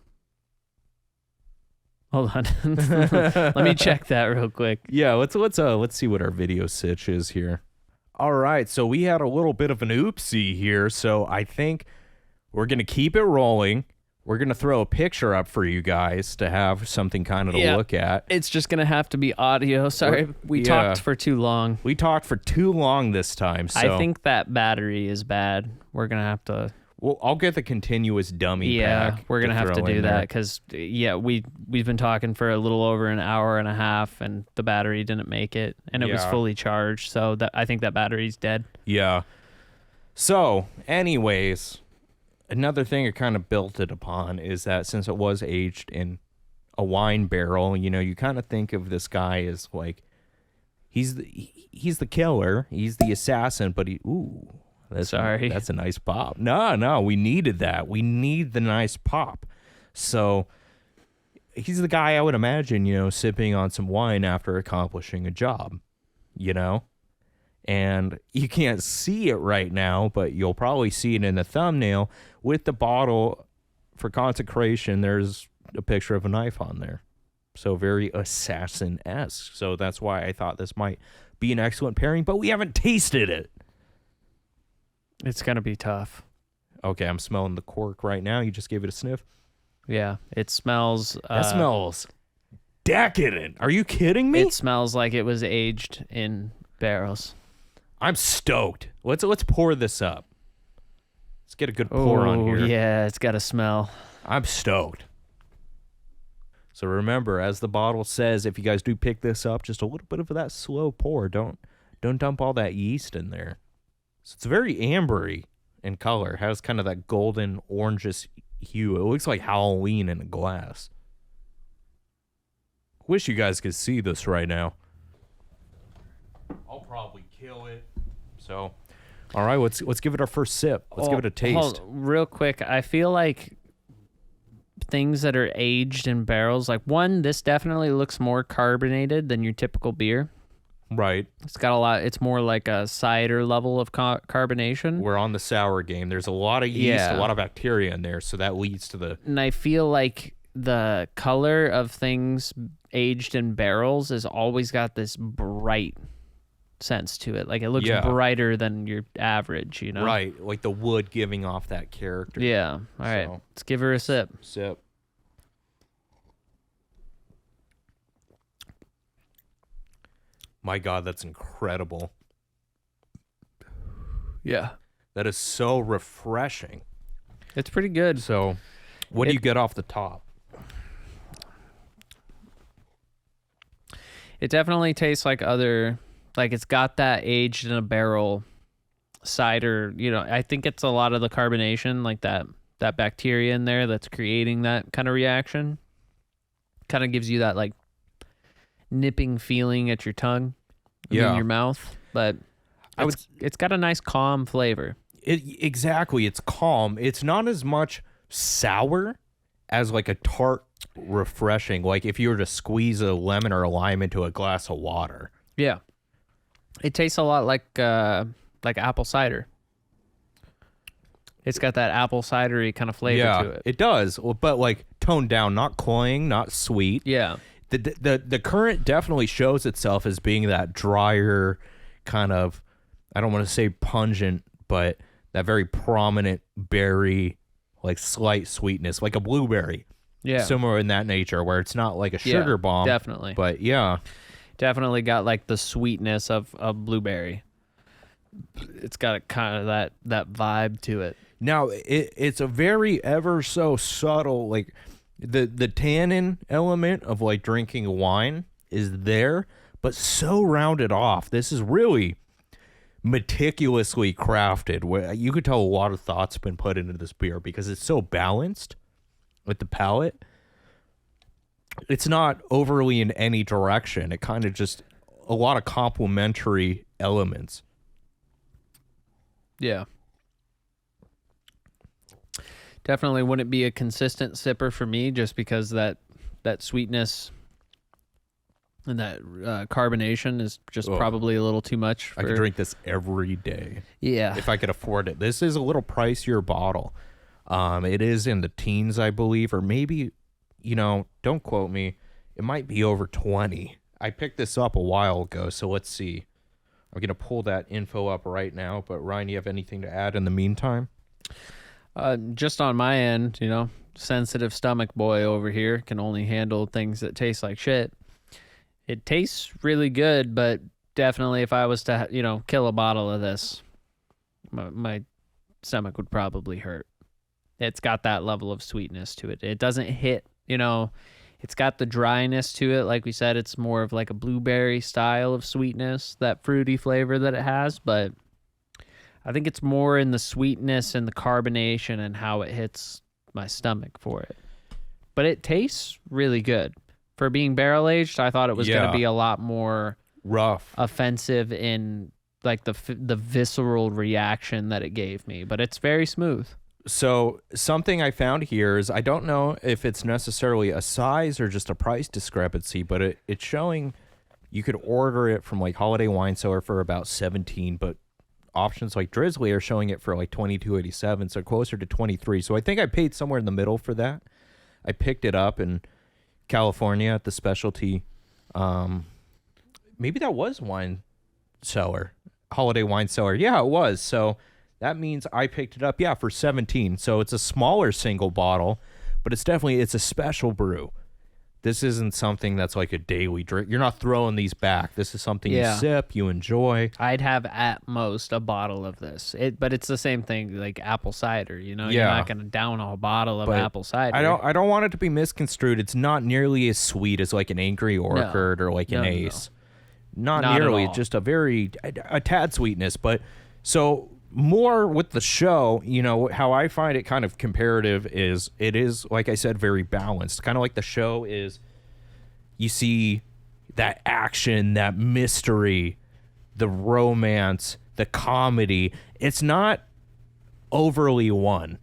Hold on. Let me check that real quick. Yeah, let's see what our video sitch is here. All right, so we had a little bit of an oopsie here, so I think we're going to keep it rolling. We're going to throw a picture up for you guys to have something kind of to look at. It's just going to have to be audio. Sorry, we talked for too long. We talked for too long this time. So I think that battery is bad. We're going to have to... Well, I'll get the continuous dummy pack. Yeah, we're going to have to do that because, we've been talking for a little over an hour and a half, and the battery didn't make it, and it was fully charged, so I think that battery's dead. Yeah. So, anyways... Another thing I kind of built it upon is that since it was aged in a wine barrel, you know, you kind of think of this guy as like, he's the killer, he's the assassin, but that's a nice pop. No, we needed that. We need the nice pop. So he's the guy I would imagine, you know, sipping on some wine after accomplishing a job, you know? And you can't see it right now, but you'll probably see it in the thumbnail. With the bottle for consecration, there's a picture of a knife on there. So very assassin-esque. So that's why I thought this might be an excellent pairing, but we haven't tasted it. It's going to be tough. Okay, I'm smelling the cork right now. You just gave it a sniff? Yeah, it smells... that smells decadent. Are you kidding me? It smells like it was aged in barrels. I'm stoked. Let's pour this up. Let's get a good pour on here. Yeah, it's got a smell. I'm stoked. So remember, as the bottle says, if you guys do pick this up, just a little bit of that slow pour. Don't dump all that yeast in there. So it's very ambery in color. It has kind of that golden orangish hue. It looks like Halloween in a glass. Wish you guys could see this right now. I'll probably kill it. So, all right, let's give it our first sip. Let's give it a taste. Real quick, I feel like things that are aged in barrels, like this definitely looks more carbonated than your typical beer. Right. It's got a lot. It's more like a cider level of carbonation. We're on the sour game. There's a lot of yeast, a lot of bacteria in there, so that leads to the... And I feel like the color of things aged in barrels has always got this bright sense to it. Like it looks brighter than your average, you know? Right. Like the wood giving off that character. Yeah. All right. Let's give her a sip. Sip. My God, that's incredible. Yeah. That is so refreshing. It's pretty good. So, what do you get off the top? It definitely tastes like it's got that aged in a barrel cider. You know, I think it's a lot of the carbonation, like that bacteria in there that's creating that kind of reaction. Kind of gives you that like nipping feeling at your tongue, in your mouth. But it's got a nice calm flavor. Exactly, it's calm. It's not as much sour as like a tart refreshing. Like if you were to squeeze a lemon or a lime into a glass of water. Yeah, it tastes a lot like apple cider. It's got that apple cidery kind of flavor to it. It does, but like toned down, not cloying, not sweet. Yeah. The current definitely shows itself as being that drier kind of, I don't want to say pungent, but that very prominent berry, like slight sweetness, like a blueberry. Yeah. Somewhere in that nature where it's not like a sugar bomb. Definitely. But yeah. Definitely got like the sweetness of blueberry. It's got kind of that vibe to it. Now, it's a very ever so subtle, like the tannin element of like drinking wine is there, but so rounded off. This is really meticulously crafted. Where you could tell a lot of thought's been put into this beer because it's so balanced with the palate. It's not overly in any direction. It kind of just a lot of complementary elements. Yeah. Definitely wouldn't be a consistent sipper for me just because that sweetness and that carbonation is just probably a little too much. I could drink this every day. Yeah. If I could afford it. This is a little pricier bottle. It is in the teens, I believe, or maybe, don't quote me. It might be over 20. I picked this up a while ago, so let's see. I'm going to pull that info up right now, but Ryan, you have anything to add in the meantime? Just on my end, sensitive stomach boy over here can only handle things that taste like shit. It tastes really good, but definitely if I was to, kill a bottle of this, my stomach would probably hurt. It's got that level of sweetness to it. It doesn't hit, it's got the dryness to it. Like we said, it's more of like a blueberry style of sweetness, that fruity flavor that it has, but I think it's more in the sweetness and the carbonation and how it hits my stomach for it. But it tastes really good. For being barrel aged, I thought it was going to be a lot more rough, offensive in like the visceral reaction that it gave me, but it's very smooth. So something I found here is I don't know if it's necessarily a size or just a price discrepancy, but it's showing you could order it from like Holiday Wine Cellar for about $17, but options like Drizzly are showing it for like $22.87, so closer to $23. So I think I paid somewhere in the middle for that. I picked it up in California at the specialty. Maybe that was Wine Cellar, Holiday Wine Cellar. Yeah, it was. So that means I picked it up, for $17. So it's a smaller single bottle, but it's a special brew. This isn't something that's like a daily drink. You're not throwing these back. This is something you sip, you enjoy. I'd have at most a bottle of this. But it's the same thing like apple cider, you know? Yeah. You're not going to down a bottle of apple cider. I don't want it to be misconstrued. It's not nearly as sweet as like an Angry Orchard or like an Ace. Not nearly, just a tad sweetness. But so more with the show, you know, how I find it kind of comparative is it is, like I said, very balanced. Kind of like the show is, you see that action, that mystery, the romance, the comedy. It's not overly one,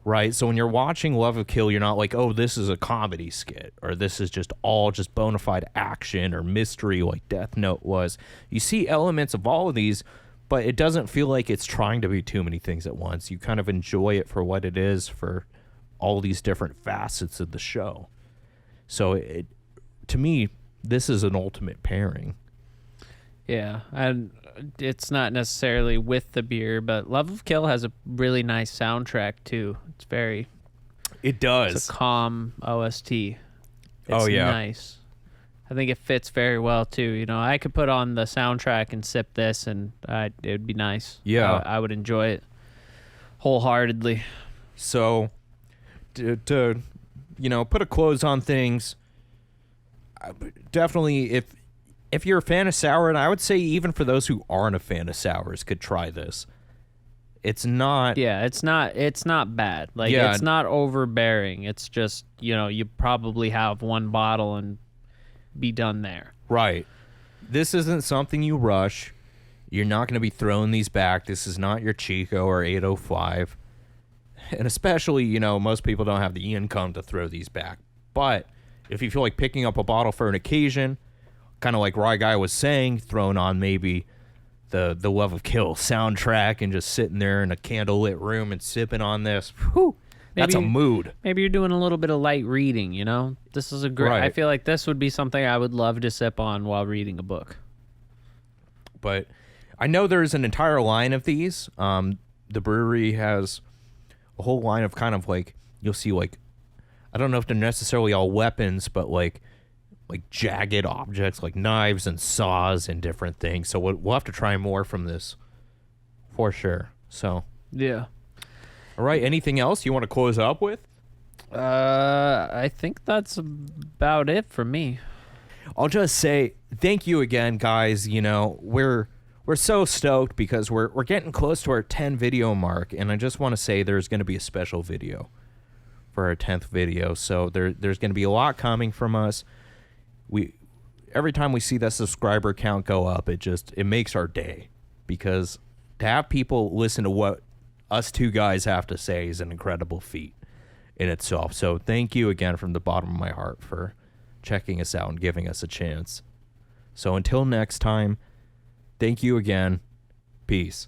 right? So when you're watching Love of Kill, you're not like, oh, this is a comedy skit, or this is just all just bona fide action or mystery like Death Note was. You see elements of all of these, but it doesn't feel like it's trying to be too many things at once. You kind of enjoy it for what it is, for all these different facets of the show. So to me, this is an ultimate pairing. Yeah, and it's not necessarily with the beer, but Love of Kill has a really nice soundtrack too. It's very... It does. It's a calm OST. It's nice. I think it fits very well too. You know, I could put on the soundtrack and sip this, and it would be nice. Yeah, I would enjoy it wholeheartedly. So, to you know, put a close on things. Definitely, if you're a fan of sour, and I would say even for those who aren't a fan of sours, could try this. It's not. Yeah, it's not bad. Like it's not overbearing. It's just, you know, you probably have one bottle and be done there. Right. This isn't something you rush. You're not going to be throwing these back. This is not your Chico or 805. And especially, you know, most people don't have the income to throw these back. But if you feel like picking up a bottle for an occasion, kind of like Rye Guy was saying, throwing on maybe the Love of Kill soundtrack and just sitting there in a candlelit room and sipping on this, whew, that's a mood. Maybe you're doing a little bit of light reading, you know? This is a great... Right. I feel like this would be something I would love to sip on while reading a book. But I know there's an entire line of these. The brewery has a whole line of kind of like, you'll see like, I don't know if they're necessarily all weapons, but like jagged objects like knives and saws and different things. So we'll have to try more from this for sure. So yeah. All right. Anything else you want to close up with? I think that's about it for me. I'll just say thank you again, guys. You know, we're so stoked because we're getting close to our 10 video mark, and I just want to say there's going to be a special video for our 10th video. So there's going to be a lot coming from us. Every time we see that subscriber count go up, it makes our day, because to have people listen to what us two guys have to say is an incredible feat in itself. So thank you again from the bottom of my heart for checking us out and giving us a chance. So until next time, thank you again. Peace.